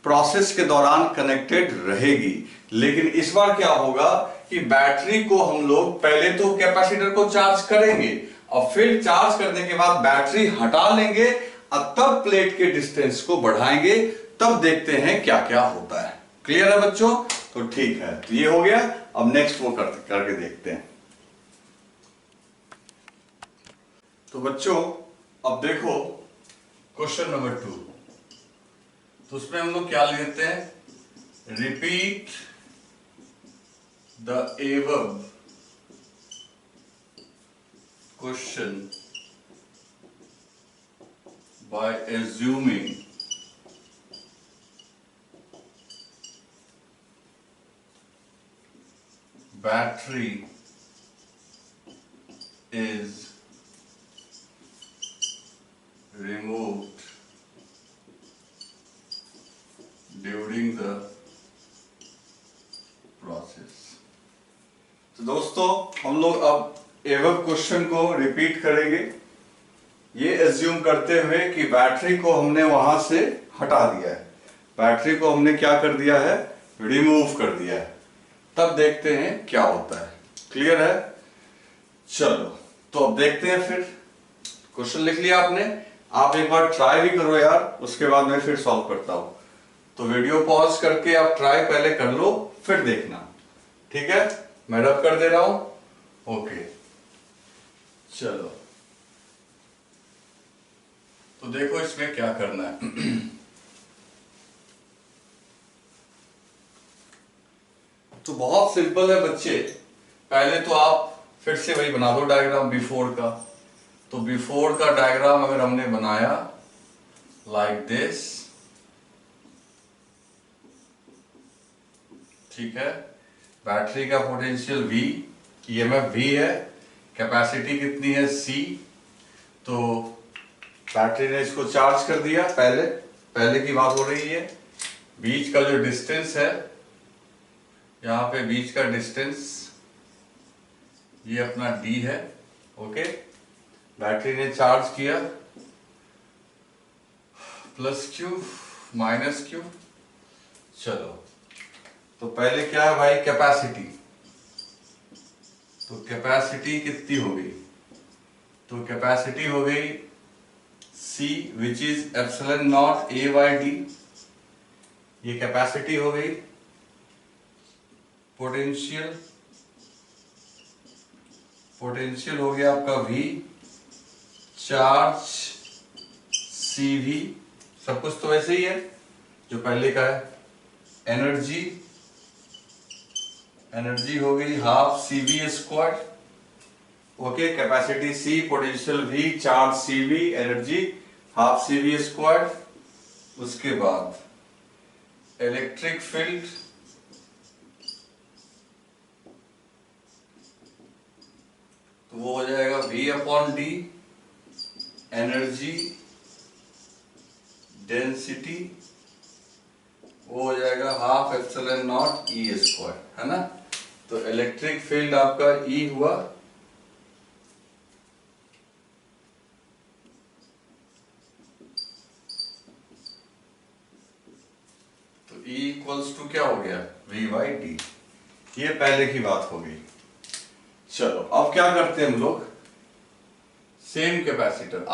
प्रोसेस के दौरान कनेक्टेड रहेगी, लेकिन इस बार क्या होगा कि बैटरी को हम लोग पहले तो कैपेसिटर को चार्ज करेंगे और फिर चार्ज करने के बाद बैटरी हटा लेंगे और तब प्लेट के डिस्टेंस को बढ़ाएंगे, तब देखते हैं क्या क्या होता है। क्लियर है बच्चों? तो ठीक है, तो ये हो गया। अब नेक्स्ट वो करके देखते हैं। तो बच्चों अब देखो क्वेश्चन नंबर 2, तो उसमें हम लोग क्या लिखते हैं, repeat the above question by assuming battery is removed during the process। तो दोस्तों हम लोग अब एवब क्वेश्चन को रिपीट करेंगे, ये एज्यूम करते हुए कि बैटरी को हमने वहां से हटा दिया है, बैटरी को हमने क्या कर दिया है, रिमूव कर दिया है, तब देखते हैं क्या होता है। क्लियर है? चलो तो अब देखते हैं। फिर क्वेश्चन लिख लिया आपने, आप एक बार ट्राई भी करो यार, उसके बाद मैं फिर सॉल्व करता हूं। तो वीडियो पॉज करके आप ट्राई पहले कर लो, फिर देखना। ठीक है, मैं रब कर दे रहा हूं। ओके चलो, तो देखो इसमें क्या करना है। तो बहुत सिंपल है बच्चे, पहले तो आप फिर से वही बना दो डायग्राम बिफोर का। तो बिफोर का डायग्राम अगर हमने बनाया लाइक दिस, ठीक है, बैटरी का पोटेंशियल V, EMF V है, कैपेसिटी कितनी है C। तो बैटरी ने इसको चार्ज कर दिया, पहले की बात हो रही है। बीच का जो डिस्टेंस है, यहां पे बीच का डिस्टेंस ये अपना D है। ओके, बैटरी ने चार्ज किया, +Q -Q। चलो तो पहले क्या है भाई, कैपेसिटी। तो कैपेसिटी कितनी हो गई, तो कैपेसिटी हो गई C विच इज ε0 A/D, ये कैपेसिटी हो गई। पोटेंशियल हो गया आपका V, चार्ज CV, सब कुछ तो वैसे ही है जो पहले का है। एनर्जी हो गई ½ CV²। Okay, capacity C, potential V, charge CV, energy ½ CV²। उसके बाद इलेक्ट्रिक फील्ड, तो वो हो जाएगा V/D, एनर्जी डेंसिटी वो हो जाएगा ½ ε0 E², है ना। तो इलेक्ट्रिक फील्ड आपका E हुआ, तो E = क्या हो गया, V/D। ये पहले की बात हो गई। चलो अब क्या करते हैं हम लोग, सेम कैपेसिटर,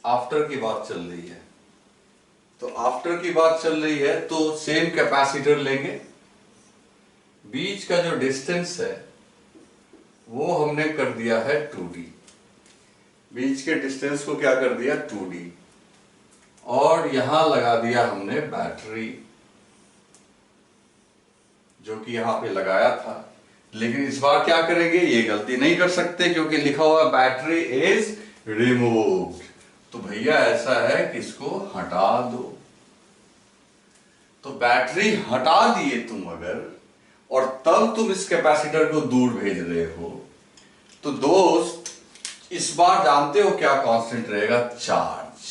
आफ्टर की बात चल रही है, तो आफ्टर की बात चल रही है तो सेम कैपेसिटर लेंगे। बीच का जो डिस्टेंस है वो हमने कर दिया है 2D, बीच के डिस्टेंस को क्या कर दिया 2D, और यहां लगा दिया हमने बैटरी, जो कि यहां पे लगाया था। लेकिन इस बार क्या करेंगे, ये गलती नहीं कर सकते क्योंकि लिखा हुआ बैटरी इज रिमूव्ड। तो भैया ऐसा है कि इसको हटा दो। तो बैटरी हटा दिए तुम अगर, और तब तुम इस कैपेसिटर को दूर भेज रहे हो, तो दोस्त इस बार जानते हो क्या कांस्टेंट रहेगा, चार्ज।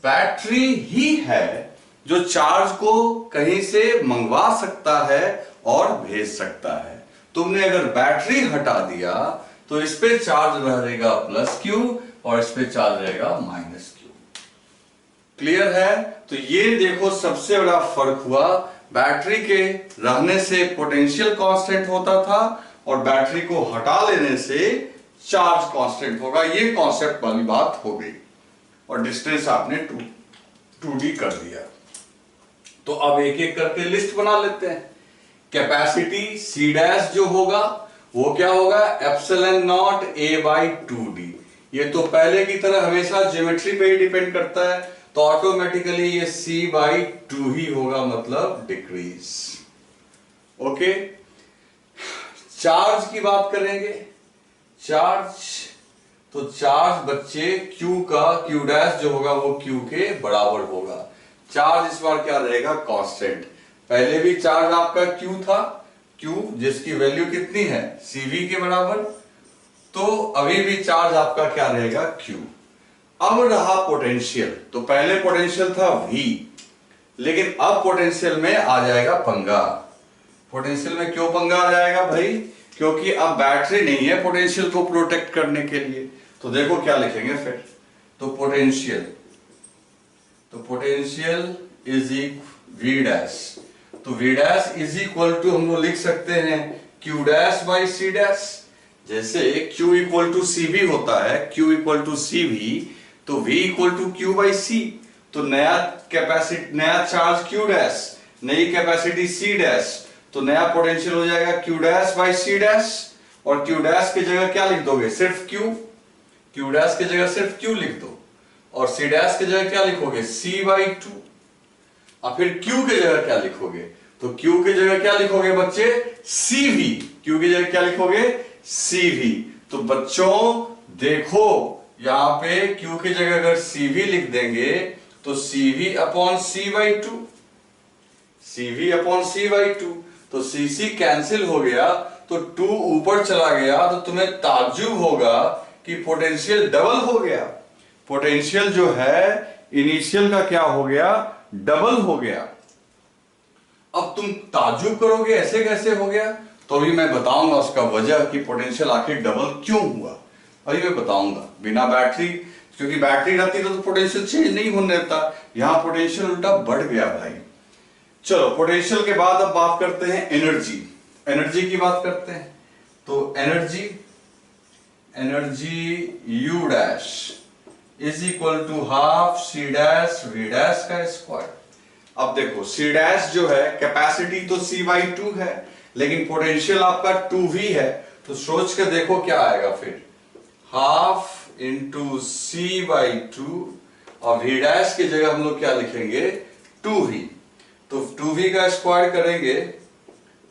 बैटरी ही है जो चार्ज को कहीं से मंगवा सकता है और भेज सकता है। तुमने अगर बैटरी हटा दिया तो इस पे चार्ज रहेगा प्लस क्यू और इस पे चार्ज रहेगा माइनस क्यू। क्लियर है? तो ये देखो सबसे बड़ा फर्क हुआ, बैटरी के रहने से पोटेंशियल कांस्टेंट होता था और बैटरी को हटा लेने से चार्ज कांस्टेंट होगा। ये कॉन्सेप्ट वाली बात हो गई और डिस्टेंस आपने 2D कर दिया। तो अब एक एक करके लिस्ट बना लेते हैं। कैपेसिटी C डैश जो होगा वो क्या होगा, epsilon not A by 2D। ये तो पहले की तरह हमेशा ज्योमेट्री पे ही डिपेंड करता है, तो ऑटोमेटिकली ये C बाई 2 ही होगा, मतलब डिक्रीज। ओके, चार्ज की बात करेंगे। चार्ज, तो चार्ज बच्चे Q का Q डैश जो होगा वो Q के बराबर होगा। चार्ज इस बार क्या रहेगा, कांस्टेंट। पहले भी चार्ज आपका Q था, Q जिसकी वैल्यू कितनी है, CV के बराबर, तो अभी भी चार्ज आपका क्या रहेगा, Q। अब रहा पोटेंशियल, तो पहले पोटेंशियल था V, लेकिन अब पोटेंशियल में आ जाएगा पंगा। पोटेंशियल में क्यों पंगा आ जाएगा भाई, क्योंकि अब बैटरी नहीं है पोटेंशियल को प्रोटेक्ट करने के लिए। तो देखो क्या लिखेंगे फिर, तो पोटेंशियल इज V डैश, तो V dash is equal to हम लोग लिख सकते हैं Q dash by C dash. जैसे Q इक्वल टू CV होता है, Q इक्वल टू CV, तो V equal to Q by C। तो नया कैपेसिटी, नया चार्ज Q डैश, नई कैपेसिटी C डैश, तो नया पोटेंशियल हो जाएगा Q dash by C dash. और Q डैश की जगह क्या लिख दोगे, सिर्फ Q डैश की जगह सिर्फ Q लिख दो, और C डैश की जगह क्या लिखोगे, C बाई 2। और फिर Q की जगह क्या लिखोगे, तो Q की जगह क्या लिखोगे बच्चे, CV। Q की जगह क्या लिखोगे, CV। तो बच्चों देखो यहां पे Q की जगह अगर CV लिख देंगे तो CV upon C by 2, CV upon C by 2, तो CC कैंसिल हो गया, तो 2 ऊपर चला गया, तो तुम्हें ताज्जुब होगा कि पोटेंशियल डबल हो गया। पोटेंशियल जो है इनिशियल का क्या हो गया, डबल हो गया। अब तुम ताज्जुब करोगे ऐसे कैसे हो गया, तो अभी मैं बताऊंगा उसका वजह कि पोटेंशियल आखिर डबल क्यों हुआ, अभी मैं बताऊंगा। बिना बैटरी, क्योंकि बैटरी रहती तो पोटेंशियल चेंज नहीं होने देता, यहां पोटेंशियल उल्टा बढ़ गया भाई। चलो पोटेंशियल के बाद अब बात करते हैं एनर्जी। एनर्जी की बात करते हैं, तो energy U dash is equal to half C dash V dash का स्क्वायर। अब देखो C डैश जो है, कैपेसिटी तो C बाई 2 है, लेकिन पोटेंशियल आपका 2V है, तो सोच के देखो क्या आएगा फिर, हाफ इंटू C बाई 2, और V डैश की जगह हम लोग क्या लिखेंगे, 2V। तो 2V का स्क्वायर करेंगे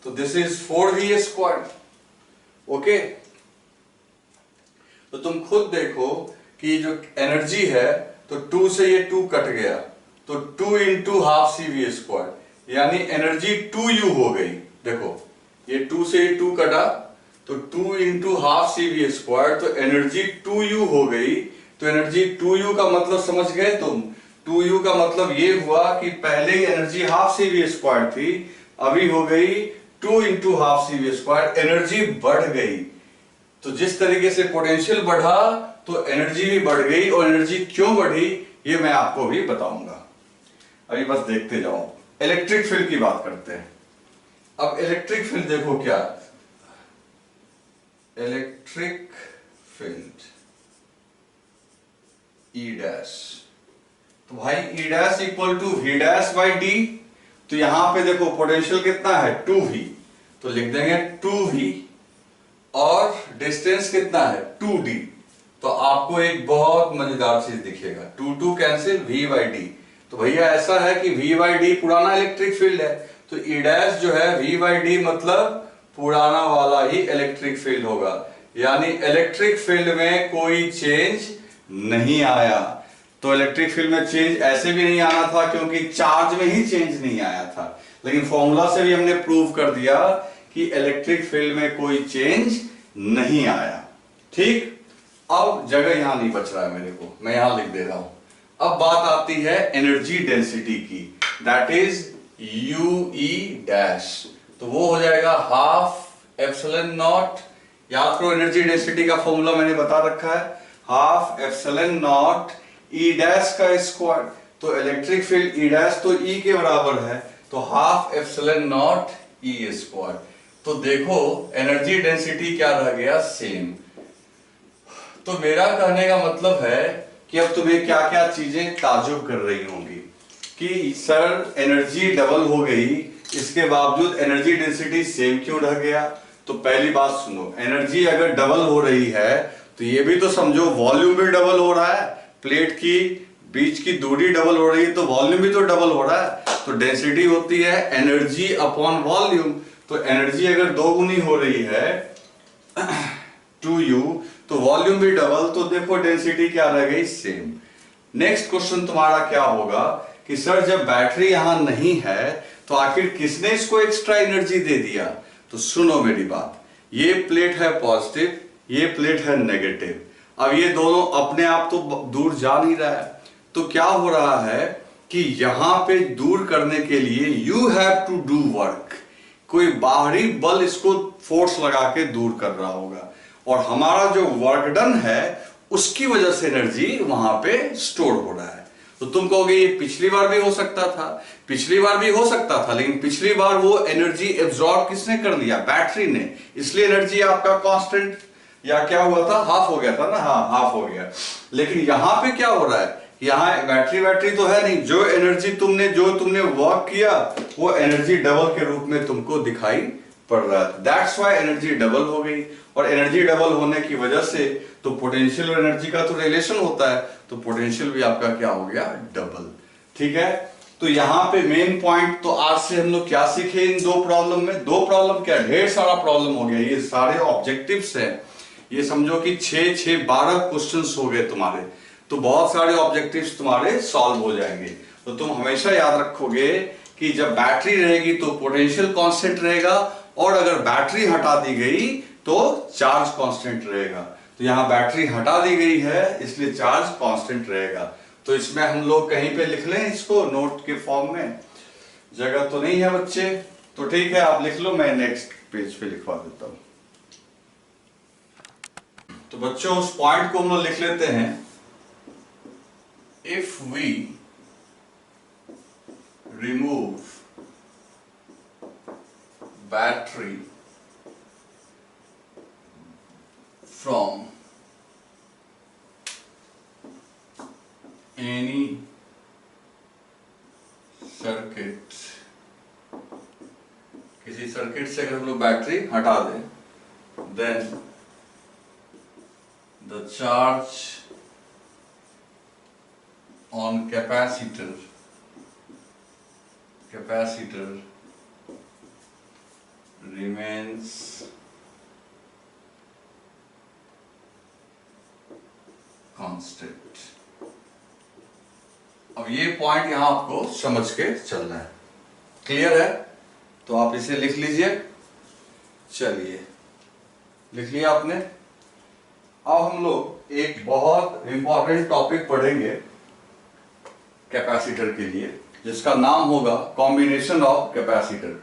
तो this is 4V square. Okay, तो तुम खुद देखो कि जो एनर्जी है, तो 2 से ये 2 कट गया, तो 2 इंटू हाफ CV स्क्वायर, यानी एनर्जी 2U हो गई। देखो ये 2 से ये 2 कटा, तो 2 इंटू हाफ CV स्क्वायर, तो एनर्जी 2U हो गई। तो एनर्जी 2U का मतलब समझ गए तुम, 2U का मतलब ये हुआ कि पहले ही एनर्जी हाफ CV स्क्वायर थी, अभी हो गई 2 into half CV square, energy बढ़ गई। तो जिस तरीके से पोटेंशियल बढ़ा तो एनर्जी भी बढ़ गई, और एनर्जी क्यों बढ़ी ये मैं आपको भी बताऊंगा, अभी बस देखते जाओ। इलेक्ट्रिक फील्ड की बात करते हैं। अब इलेक्ट्रिक फील्ड देखो क्या, इलेक्ट्रिक फील्ड E डैश, तो भाई E dash equal to V dash by D। तो यहां पे देखो पोटेंशियल कितना है, 2V, तो लिख देंगे 2V, और डिस्टेंस कितना है, 2D। तो आपको एक बहुत मजेदार चीज दिखेगा, 2 कैंसिल, V बाई D। तो भैया ऐसा है कि V बाई D पुराना इलेक्ट्रिक फील्ड है, तो E डैश जो है V बाई D मतलब पुराना वाला ही इलेक्ट्रिक फील्ड होगा, यानी इलेक्ट्रिक फील्ड में कोई चेंज नहीं आया। तो इलेक्ट्रिक फील्ड में चेंज ऐसे भी नहीं आना था क्योंकि चार्ज में ही चेंज नहीं आया था, लेकिन फॉर्मूला से भी हमने प्रूव कर दिया कि इलेक्ट्रिक फील्ड में कोई चेंज नहीं आया। ठीक, अब जगह यहां नहीं बच रहा है मेरे को, मैं यहां लिख दे रहा हूं। अब बात आती है एनर्जी डेंसिटी की, दैट इज UE डैश। तो वो हो जाएगा हाफ एप्सिलॉन नॉट, याद करो एनर्जी डेंसिटी का फॉर्मूला मैंने बता रखा है, half epsilon not E dash का स्क्वायर। तो इलेक्ट्रिक फील्ड E डैश तो E के बराबर है, तो half epsilon not E square. तो देखो एनर्जी डेंसिटी क्या रह गया, सेम। तो मेरा कहने का मतलब है कि अब तुम्हें क्या क्या चीजें ताजुब कर रही होंगी कि सर एनर्जी डबल हो गई, इसके बावजूद एनर्जी डेंसिटी सेम क्यों रह गया। तो पहली बात सुनो, एनर्जी अगर डबल हो रही है तो ये भी तो समझो वॉल्यूम भी डबल हो रहा है, प्लेट की बीच की दूरी डबल हो रही है तो वॉल्यूम भी तो डबल हो रहा है। तो डेंसिटी होती है एनर्जी अपॉन वॉल्यूम। तो एनर्जी अगर दो गुनी हो रही है 2U, तो वॉल्यूम भी डबल, तो देखो डेंसिटी क्या रह गई, सेम। नेक्स्ट क्वेश्चन तुम्हारा क्या होगा कि सर जब बैटरी यहां नहीं है तो आखिर किसने इसको एक्स्ट्रा एनर्जी दे दिया। तो सुनो मेरी बात, ये प्लेट है पॉजिटिव, ये प्लेट है नेगेटिव। अब ये दोनों अपने आप तो दूर जा नहीं रहा है, तो क्या हो रहा है कि यहां पे दूर करने के लिए you have to do work, कोई बाहरी बल इसको फोर्स लगा के दूर कर रहा होगा, और हमारा जो वर्क डन है उसकी वजह से एनर्जी वहां पे स्टोर हो रहा है। तो तुम कहोगे ये पिछली बार भी हो सकता था, पिछली बार भी हो सकता था, लेकिन पिछली बार वो एनर्जी एब्जॉर्ब किसने कर लिया, बैटरी ने, इसलिए एनर्जी आपका कांस्टेंट या क्या हुआ था, हाफ हो गया था ना, हाँ हाफ हो गया। लेकिन यहां पे क्या हो रहा है, यहाँ बैटरी तो है नहीं, जो एनर्जी तुमने वर्क किया वो एनर्जी डबल के रूप में तुमको दिखाई पड़ रहा है। दैट्स व्हाई एनर्जी डबल हो गई, और एनर्जी डबल होने की वजह से तो पोटेंशियल और एनर्जी का तो रिलेशन होता है, तो पोटेंशियल भी आपका क्या हो गया, डबल। ठीक है, तो यहाँ पे मेन पॉइंट तो आज से हम लोग क्या सीखे इन दो प्रॉब्लम में, दो प्रॉब्लम क्या, ढेर सारा प्रॉब्लम हो गया, ये सारे ऑब्जेक्टिव्स हैं, ये समझो कि 6-12 क्वेश्चंस हो गए तुम्हारे, तो बहुत सारे ऑब्जेक्टिव्स तुम्हारे सॉल्व हो जाएंगे। तो तुम हमेशा याद रखोगे कि जब बैटरी रहेगी तो पोटेंशियल कांस्टेंट रहेगा, और अगर बैटरी हटा दी गई तो चार्ज कांस्टेंट रहेगा। तो यहां बैटरी हटा दी गई है इसलिए चार्ज कांस्टेंट रहेगा। तो इसमें हम लोग कहीं पे लिख लें इसको नोट के फॉर्म में, जगह तो नहीं है बच्चे, तो ठीक है आप लिख लो, मैं नेक्स्ट पेज पे लिखवा देता हूं। तो बच्चों उस पॉइंट को हम लोग लिख लेते हैं, if we remove battery from any circuit, किसी सर्किट से अगर हम लोग बैटरी हटा दें, then the charge on capacitor remains constant। अब ये पॉइंट यहां आपको समझ के चलना है, क्लियर है, तो आप इसे लिख लीजिए। चलिए लिख लिया आपने। अब हम लोग एक बहुत इंपॉर्टेंट टॉपिक पढ़ेंगे कैपेसिटर के लिए, जिसका नाम होगा कॉम्बिनेशन ऑफ कैपेसिटर।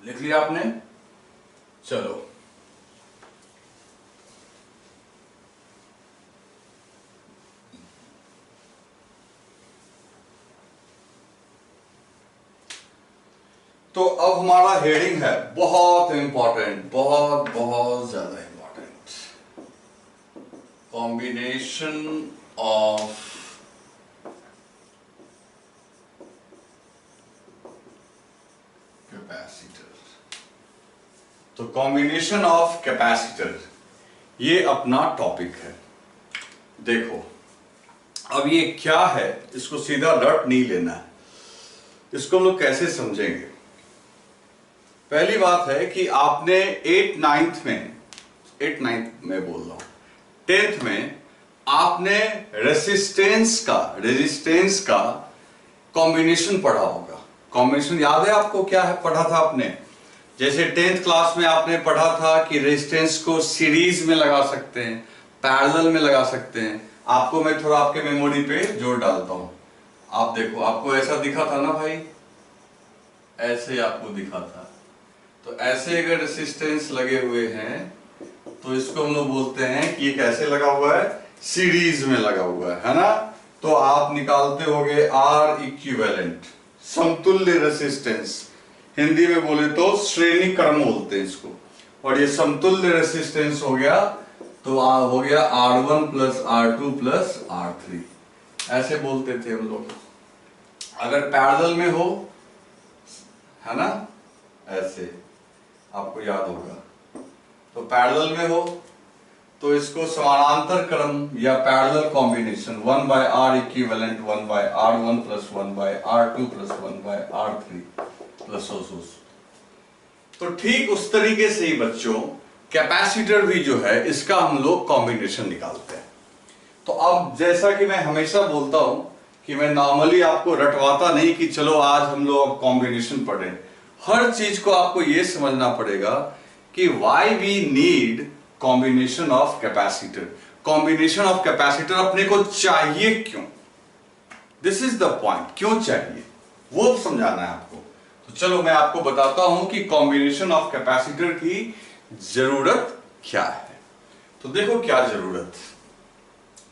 लिख लिया आपने, चलो तो अब हमारा हेडिंग है बहुत इंपॉर्टेंट, बहुत बहुत ज्यादा इंपॉर्टेंट, कॉम्बिनेशन ऑफ कैपेसिटर। तो कॉम्बिनेशन ऑफ कैपेसिटर ये अपना टॉपिक है। देखो अब ये क्या है, इसको सीधा रट नहीं लेना है, इसको हम लोग कैसे समझेंगे। पहली बात है कि आपने 8th 9th में बोल रहा हूं, 10th में आपने रेजिस्टेंस का कॉम्बिनेशन पढ़ा होगा। कॉम्बिनेशन याद है आपको, क्या है पढ़ा था आपने? जैसे 10th क्लास में आपने पढ़ा था कि रेजिस्टेंस को सीरीज में लगा सकते हैं, पैरेलल में लगा सकते हैं। आपको मैं थोड़ा आपके मेमोरी पे जोर डालता हूं। आप देखो, आपको ऐसा दिखा था ना भाई, ऐसे आपको दिखा था। तो ऐसे अगर रेजिस्टेंस लगे हुए हैं तो इसको हम लोग बोलते हैं कि ये कैसे लगा हुआ है, सीरीज में लगा हुआ है ना। तो आप निकालते होगे आर इक्विवेलेंट, समतुल्य रेजिस्टेंस, हिंदी में बोले तो श्रेणी क्रम बोलते हैं इसको। और ये समतुल्य रेजिस्टेंस हो गया तो हो गया R1 plus R2 plus R3, ऐसे बोलते थे हम लोग। अगर पैरेलल में हो, है ना, ऐसे आपको याद होगा, तो पैरेलल में हो तो इसको समानांतर क्रम या parallel combination 1/R equivalent 1/R1 plus 1/R2 plus 1/R3 plus ओस। तो ठीक उस तरीके से ही बच्चों कैपेसिटर भी जो है इसका हम लोग कॉम्बिनेशन निकालते हैं। तो अब जैसा कि मैं हमेशा बोलता हूं कि मैं नॉर्मली आपको रटवाता नहीं कि चलो आज हम लोग अब कॉम्बिनेशन पढ़ें। हर चीज को आपको यह समझना पड़ेगा कि why we need combination of capacitor. Combination of capacitor अपने को चाहिए क्यों, दिस इज द पॉइंट, क्यों चाहिए वो समझाना है आपको। तो चलो मैं आपको बताता हूं कि कॉम्बिनेशन ऑफ कैपेसिटर की जरूरत क्या है। तो देखो क्या जरूरत।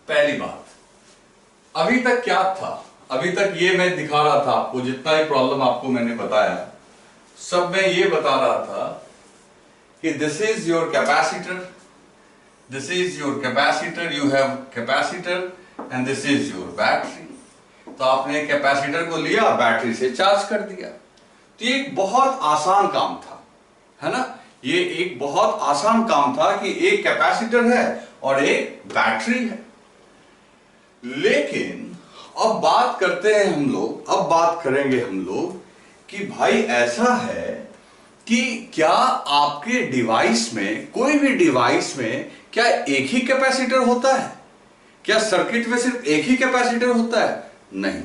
पहली बात, अभी तक क्या था, अभी तक ये मैं दिखा रहा था आपको, जितना ही प्रॉब्लम आपको मैंने बताया सब में ये बता रहा था कि this is your capacitor, this is your capacitor, you have capacitor and this is your battery. तो आपने कैपेसिटर को लिया, बैटरी से चार्ज कर दिया। तो ये एक बहुत आसान काम था, है ना, ये एक बहुत आसान काम था कि एक कैपेसिटर है और एक बैटरी है। लेकिन अब बात करते हैं हम लोग, अब बात करेंगे हम लोग कि भाई ऐसा है कि क्या आपके डिवाइस में, कोई भी डिवाइस में क्या एक ही कैपेसिटर होता है? क्या सर्किट में सिर्फ एक ही कैपेसिटर होता है? नहीं।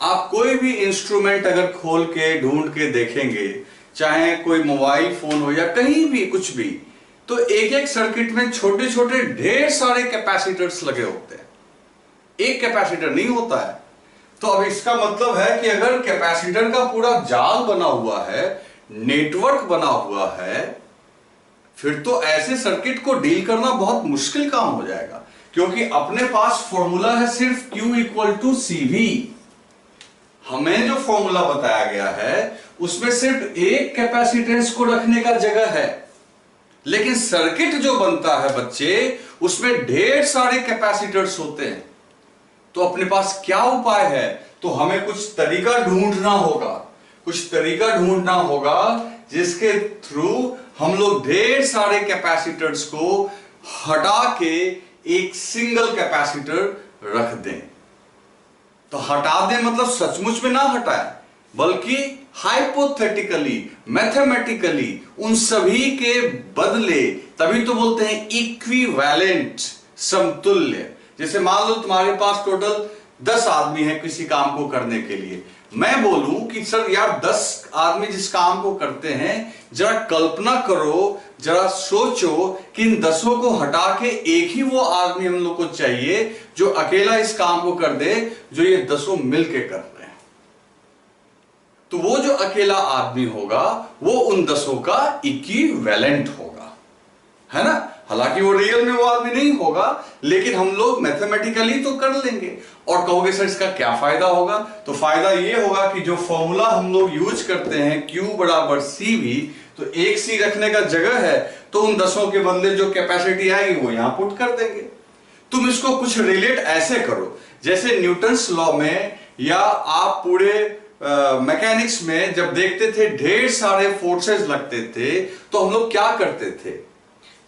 आप कोई भी इंस्ट्रूमेंट अगर खोल के ढूंढ के देखेंगे, चाहे कोई मोबाइल फोन हो या कहीं भी कुछ भी, तो एक एक सर्किट में छोटे छोटे ढेर सारे कैपेसिटर्स लगे होते हैं, एक कैपेसिटर नहीं होता है। तो अब इसका मतलब है कि अगर कैपेसिटर का पूरा जाल बना हुआ है, नेटवर्क बना हुआ है, फिर तो ऐसे सर्किट को डील करना बहुत मुश्किल काम हो जाएगा, क्योंकि अपने पास फॉर्मूला है सिर्फ Q = CV। हमें जो फॉर्मूला बताया गया है उसमें सिर्फ एक कैपेसिटेंस को रखने का जगह है, लेकिन सर्किट जो बनता है बच्चे, उसमें ढेर सारे कैपेसिटर्स होते हैं। तो अपने पास क्या उपाय है? तो हमें कुछ तरीका ढूंढना होगा, कुछ तरीका ढूंढना होगा जिसके थ्रू हम लोग ढेर सारे कैपेसिटर्स को हटा के एक सिंगल कैपेसिटर रख दें। तो हटा दें मतलब सचमुच में ना हटाए, बल्कि हाइपोथेटिकली, मैथमेटिकली उन सभी के बदले, तभी तो बोलते हैं इक्विवेलेंट, समतुल्य। जैसे मान लो तुम्हारे पास टोटल 10 आदमी हैं किसी काम को करने के लिए, मैं बोलूं कि सर यार 10 आदमी जिस काम को करते हैं, जरा कल्पना करो, जरा सोचो कि इन 10 को हटा के एक ही वो आदमी हम लोग को चाहिए जो अकेला इस काम को कर दे, जो ये 10 मिलके कर रहे हैं। तो वो जो अकेला आदमी होगा वो उन 10 का इक्विवेलेंट होगा, है ना। हालांकि वो रियल में वो आदमी नहीं होगा, लेकिन हम लोग मैथमेटिकली तो कर लेंगे। और कहोगे सर इसका क्या फायदा होगा? तो फायदा ये होगा कि जो फॉर्मूला हम लोग यूज करते हैं Q = CV, तो एक C रखने का जगह है, तो उन 10 के बदले जो कैपेसिटी आएगी वो यहां पुट कर देंगे। तुम इसको कुछ रिलेट ऐसे करो जैसे न्यूटन्स लॉ में, या आप पूरे मैकेनिक्स में जब देखते थे ढेर सारे फोर्सेस लगते थे, तो हम लोग क्या करते थे?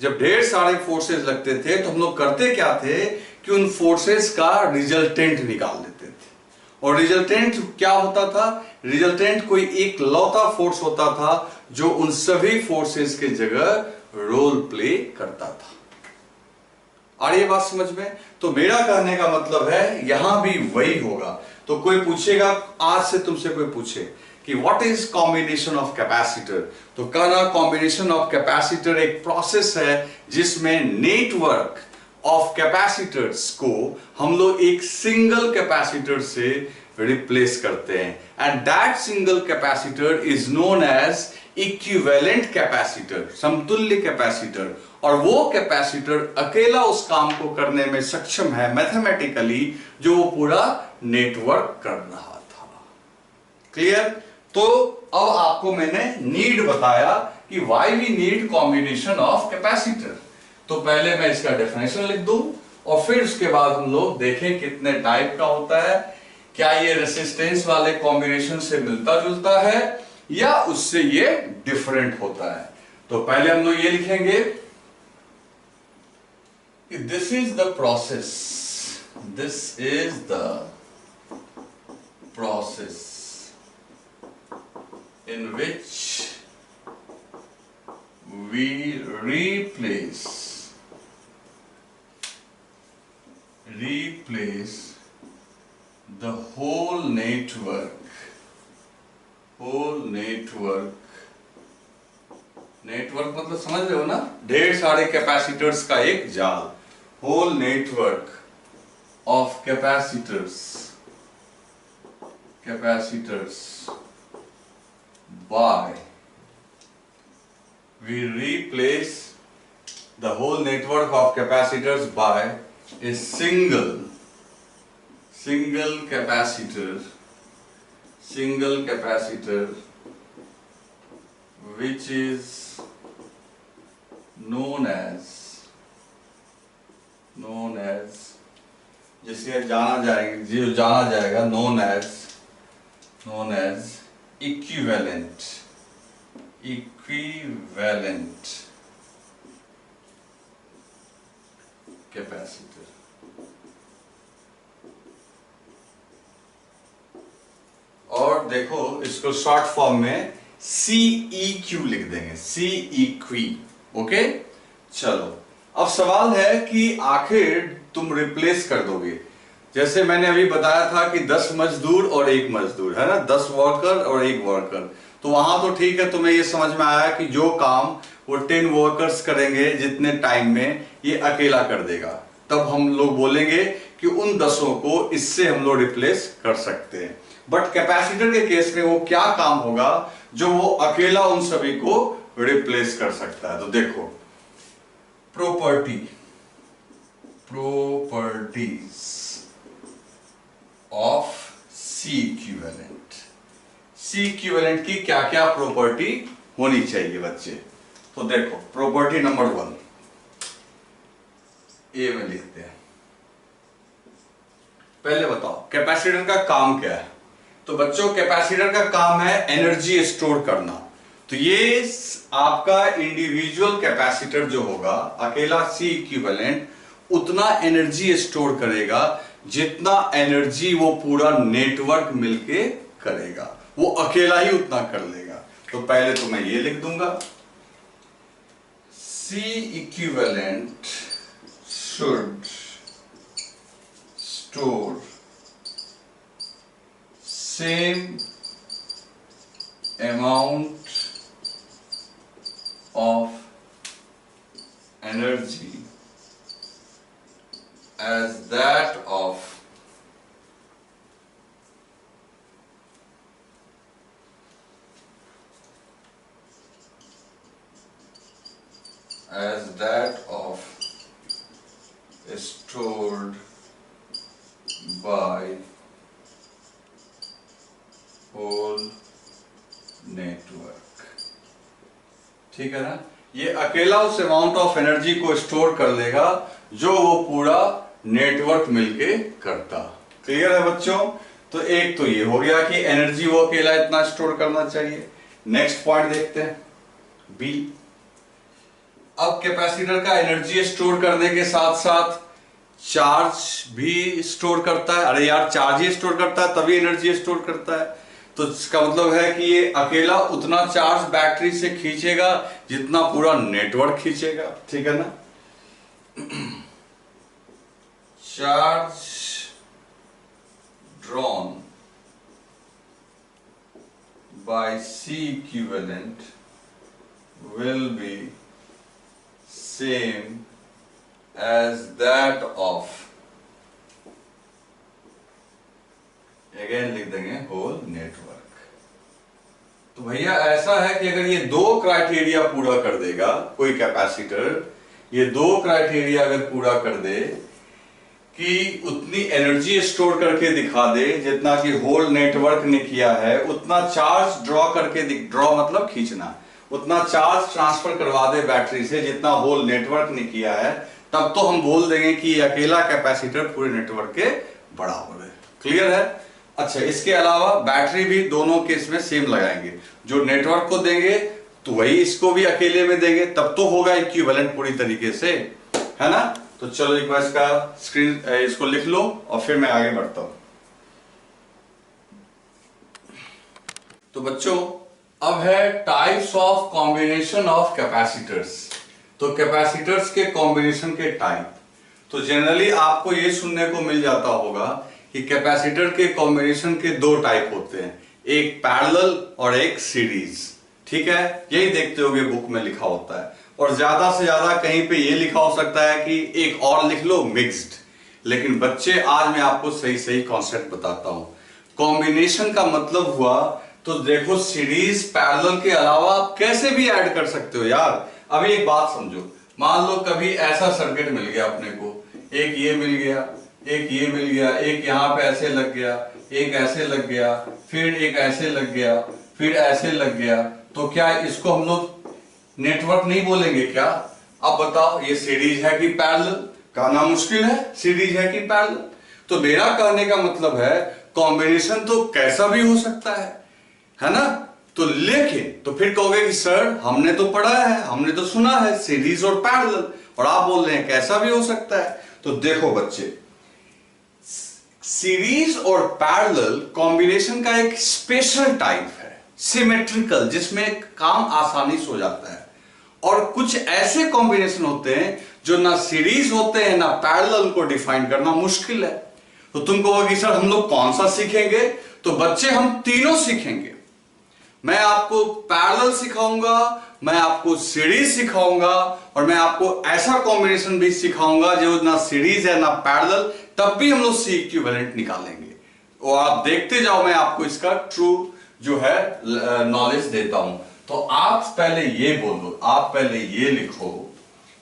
जब ढेर सारे फोर्सेस लगते थे तो हम लोग करते क्या थे कि उन फोर्सेस का रिजल्टेंट निकाल देते थे। और रिजल्टेंट क्या होता था? रिजल्टेंट कोई एक लौता फोर्स होता था जो उन सभी फोर्सेस के जगह रोल प्ले करता था। आ रही है बात समझ में? तो मेरा कहने का मतलब है यहां भी वही होगा। तो कोई पूछेगा, आज से तुमसे कोई पूछे कि what is combination of capacitor, तो कहना कॉम्बिनेशन ऑफ कैपेसिटर एक प्रोसेस है जिसमें नेटवर्क ऑफ कैपेसिटर्स को हम लोग एक सिंगल कैपेसिटर से रिप्लेस करते हैं, and that single capacitor is known as equivalent capacitor, समतुल्य कैपेसिटर। और वो कैपेसिटर अकेला उस काम को करने में सक्षम है मैथमेटिकली जो वो पूरा नेटवर्क कर रहा था। क्लियर? तो अब आपको मैंने नीड बताया कि why we need combination of capacitor. तो पहले मैं इसका डेफिनेशन लिख दूं और फिर उसके बाद हम लोग देखें कितने टाइप का होता है, क्या ये रेसिस्टेंस वाले कॉम्बिनेशन से मिलता जुलता है या उससे ये डिफरेंट होता है। तो पहले हम लोग ये लिखेंगे कि this is the process, this is the process in which we replace the whole network मतलब समझ रहे हो ना, ढेर सारे कैपेसिटर्स का एक जाल, whole network of capacitors by we replace the whole network of capacitors by a single capacitor which is known as जिसे जाना जाएगा known as equivalent capacitor। और देखो इसको शॉर्ट फॉर्म में CEQ लिख देंगे, CEQ। ओके, चलो अब सवाल है कि आखिर तुम रिप्लेस कर दोगे, जैसे मैंने अभी बताया था कि 10 मजदूर और एक मजदूर है ना, 10 वर्कर और एक वर्कर। तो वहां तो ठीक है, तुम्हें ये समझ में आया कि जो काम वो 10 वर्कर्स करेंगे जितने टाइम में ये अकेला कर देगा, तब हम लोग बोलेंगे कि उन 10 को इससे हम लोग रिप्लेस कर सकते हैं। बट कैपेसिटर के केस में वो क्या काम होगा जो वो अकेला उन सभी को रिप्लेस कर सकता है। तो देखो properties ऑफ C इक्विवेलेंट की क्या क्या प्रॉपर्टी होनी चाहिए बच्चे। तो देखो प्रॉपर्टी नंबर 1 ए में लिखते हैं। पहले बताओ कैपेसिटर का काम क्या है। तो बच्चों कैपेसिटर का काम है एनर्जी स्टोर करना। तो ये आपका इंडिविजुअल कैपेसिटर जो होगा अकेला C इक्विवेलेंट उतना एनर्जी स्टोर करेगा जितना एनर्जी वो पूरा नेटवर्क मिलके करेगा, वो अकेला ही उतना कर लेगा। तो पहले तो मैं ये लिख दूंगा C equivalent should store same amount of energy as that of stored by whole network। ठीक है ना, ये अकेला उस अमाउंट ऑफ एनर्जी को स्टोर कर लेगा जो वो पूरा नेटवर्क मिलके करता। क्लियर है बच्चों? तो एक तो ये हो गया कि एनर्जी वो अकेला इतना स्टोर करना चाहिए। नेक्स्ट पॉइंट देखते हैं बी। अब कैपेसिटर का एनर्जी स्टोर करने के साथ साथ चार्ज भी स्टोर करता है। अरे यार, चार्ज ही स्टोर करता है तभी एनर्जी स्टोर करता है। तो इसका मतलब है कि ये अकेला उतना चार्ज बैटरी से खींचेगा जितना पूरा नेटवर्क खींचेगा, ठीक है ना। Charge drawn by C equivalent will be same as that of, again लिख देंगे, होल नेटवर्क। तो भैया ऐसा है कि अगर ये दो क्राइटेरिया पूरा कर देगा कोई कैपेसिटर, ये दो क्राइटेरिया अगर पूरा कर दे कि उतनी एनर्जी स्टोर करके दिखा दे जितना कि होल नेटवर्क ने किया है, उतना चार्ज ड्रॉ करके, ड्रॉ मतलब खींचना, उतना चार्ज ट्रांसफर करवा दे बैटरी से जितना होल नेटवर्क ने किया है, तब तो हम बोल देंगे कि ये अकेला कैपेसिटर पूरे नेटवर्क के बराबर है। क्लियर है। अच्छा, इसके अलावा बैटरी भी दोनों केस में सेम लगाएंगे। जो नेटवर्क को देंगे तो वही इसको भी अकेले में देंगे, तब तो होगा इक्विवेलेंट पूरी तरीके से, है ना। तो चलो एक बार इसका स्क्रीन इसको लिख लो और फिर मैं आगे बढ़ता हूं। तो बच्चों अब है types of combination of capacitors. तो कैपेसिटर्स के कॉम्बिनेशन के टाइप, तो जनरली आपको ये सुनने को मिल जाता होगा कि कैपेसिटर के कॉम्बिनेशन के दो टाइप होते हैं, एक पैरेलल और एक सीरीज। ठीक है, यही देखते होगे बुक में लिखा होता है, और ज्यादा से ज्यादा कहीं पे ये लिखा हो सकता है कि एक और लिख लो मिक्स्ड। लेकिन बच्चे आज मैं आपको सही सही कॉन्सेप्ट बताता हूं। कॉम्बिनेशन का मतलब हुआ, तो देखो सीरीज पैरेलल के अलावा आप कैसे भी ऐड कर सकते हो यार। अभी एक बात समझो, मान लो कभी ऐसा सर्किट मिल गया अपने को, एक ये मिल गया, एक ये मिल गया, एक यहाँ पे ऐसे लग गया, एक ऐसे लग गया, फिर एक ऐसे लग गया, फिर ऐसे लग गया, तो क्या इसको हम लोग नेटवर्क नहीं बोलेंगे क्या? अब बताओ ये सीरीज है कि पैरेलल? कहना मुश्किल है सीरीज है कि पैरेलल। तो मेरा कहने का मतलब है कॉम्बिनेशन तो कैसा भी हो सकता है ना। तो लेकिन तो फिर कहोगे कि सर हमने तो पढ़ा है, हमने तो सुना है सीरीज और पैरेलल, और आप बोल रहे हैं कैसा भी हो सकता है। तो देखो बच्चे, सीरीज और पैरेलल कॉम्बिनेशन का एक स्पेशल टाइप है, सिमेट्रिकल, जिसमें काम आसानी से हो जाता है। और कुछ ऐसे कॉम्बिनेशन होते हैं जो ना सीरीज होते हैं ना पैरेलल, को डिफाइन करना मुश्किल है। तो तुम कहोगे कि सर हम लोग कौन सा सीखेंगे? तो बच्चे हम तीनों सीखेंगे। मैं आपको पैरेलल सिखाऊंगा, मैं आपको सीरीज सिखाऊंगा, और मैं आपको ऐसा कॉम्बिनेशन भी सिखाऊंगा जो ना सीरीज है ना पैरेलल, तब भी हम लोग सी इक्विवेलेंट निकालेंगे। और आप देखते जाओ, मैं आपको इसका ट्रू जो है नॉलेज देता हूं। तो आप पहले ये बोलो, आप पहले ये लिखो,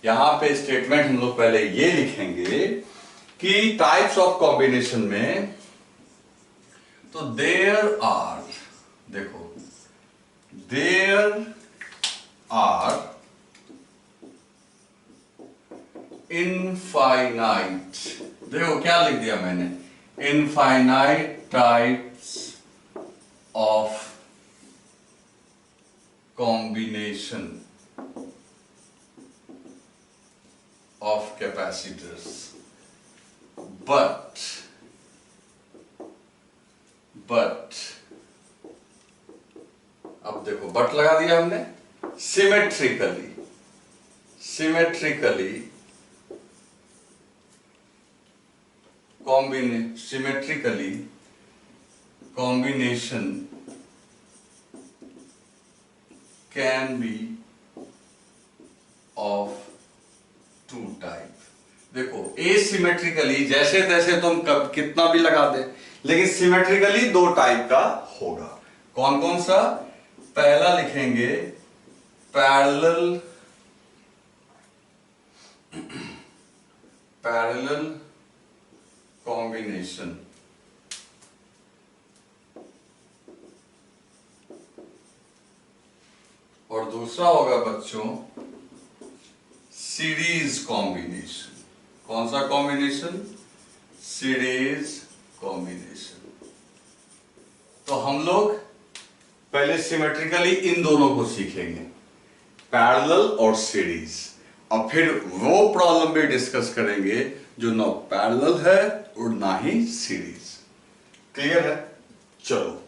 यहां पे स्टेटमेंट हम लोग पहले ये लिखेंगे कि टाइप्स ऑफ कॉम्बिनेशन में, तो देयर आर, देखो देयर आर इनफाइनाइट, देखो क्या लिख दिया मैंने, infinite types of combination of capacitors, but अब देखो बट लगा दिया हमने, symmetrically combination can be of two type। देखो एसिमेट्रिकली जैसे तैसे तुम कितना भी लगा दे, लेकिन सिमेट्रिकली दो टाइप का होगा। कौन कौन सा? पहला लिखेंगे पैरेलल कॉम्बिनेशन, और दूसरा होगा बच्चों सीरीज कॉम्बिनेशन। कौन सा कॉम्बिनेशन? Series combination. तो हम लोग पहले सिमेट्रिकली इन दोनों को सीखेंगे, पैरेलल और सीरीज, और फिर वो प्रॉब्लम भी डिस्कस करेंगे जो ना पैरेलल है और ना ही सीरीज। क्लियर है? चलो,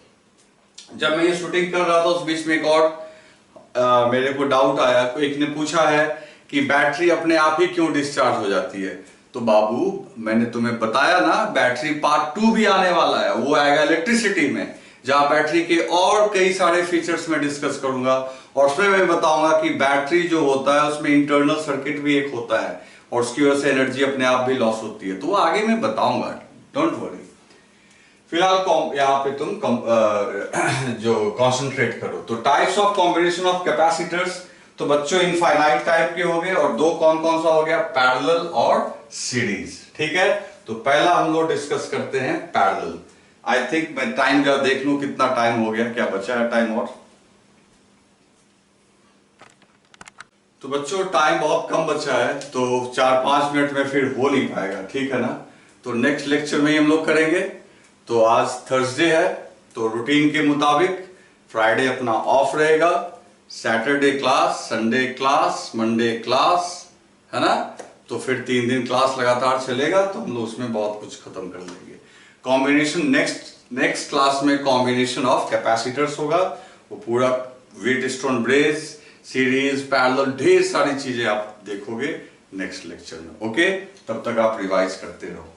जब मैं ये शूटिंग कर रहा था उस बीच में एक और मेरे को डाउट आया। एक ने पूछा है कि बैटरी अपने आप ही क्यों डिस्चार्ज हो जाती है। तो बाबू, मैंने तुम्हें बताया ना, बैटरी पार्ट 2 भी आने वाला है, वो आएगा इलेक्ट्रिसिटी में, जहां बैटरी के और कई सारे फीचर्स में डिस्कस करूंगा। और उसमें मैं बताऊंगा कि बैटरी जो होता है उसमें इंटरनल सर्किट भी एक होता है और उसकी वजह से एनर्जी अपने आप भी लॉस होती है। तो वो आगे मैं बताऊंगा, डोंट वरी। फिलहाल यहाँ पे तुम जो कंसंट्रेट करो। तो types of combination of capacitors, तो बच्चों इनफाइनाइट टाइप के हो गए, और दो कौन कौन सा हो गया, पैरेलल और सीरीज। ठीक है, तो पहला हम लोग डिस्कस करते हैं पैरेलल। आई थिंक मैं टाइम जरा देख लूं कितना टाइम हो गया, क्या बचा है टाइम और। तो बच्चों टाइम बहुत कम बचा है, तो 4-5 मिनट में फिर हो नहीं पाएगा, ठीक है ना। तो नेक्स्ट लेक्चर में ही हम लोग करेंगे। तो आज थर्सडे है, तो रूटीन के मुताबिक फ्राइडे अपना ऑफ रहेगा, Saturday class, Sunday class, Monday class, है ना। तो फिर 3 दिन क्लास लगातार चलेगा, तो हम लोग उसमें बहुत कुछ खत्म कर लेंगे। कॉम्बिनेशन नेक्स्ट क्लास में कॉम्बिनेशन ऑफ कैपेसिटर्स होगा, वो पूरा व्हीटस्टोन ब्रेस, सीरीज, पैरेलल, ढेर सारी चीजें आप देखोगे नेक्स्ट लेक्चर में। ओके, तब तक आप रिवाइज करते रहो।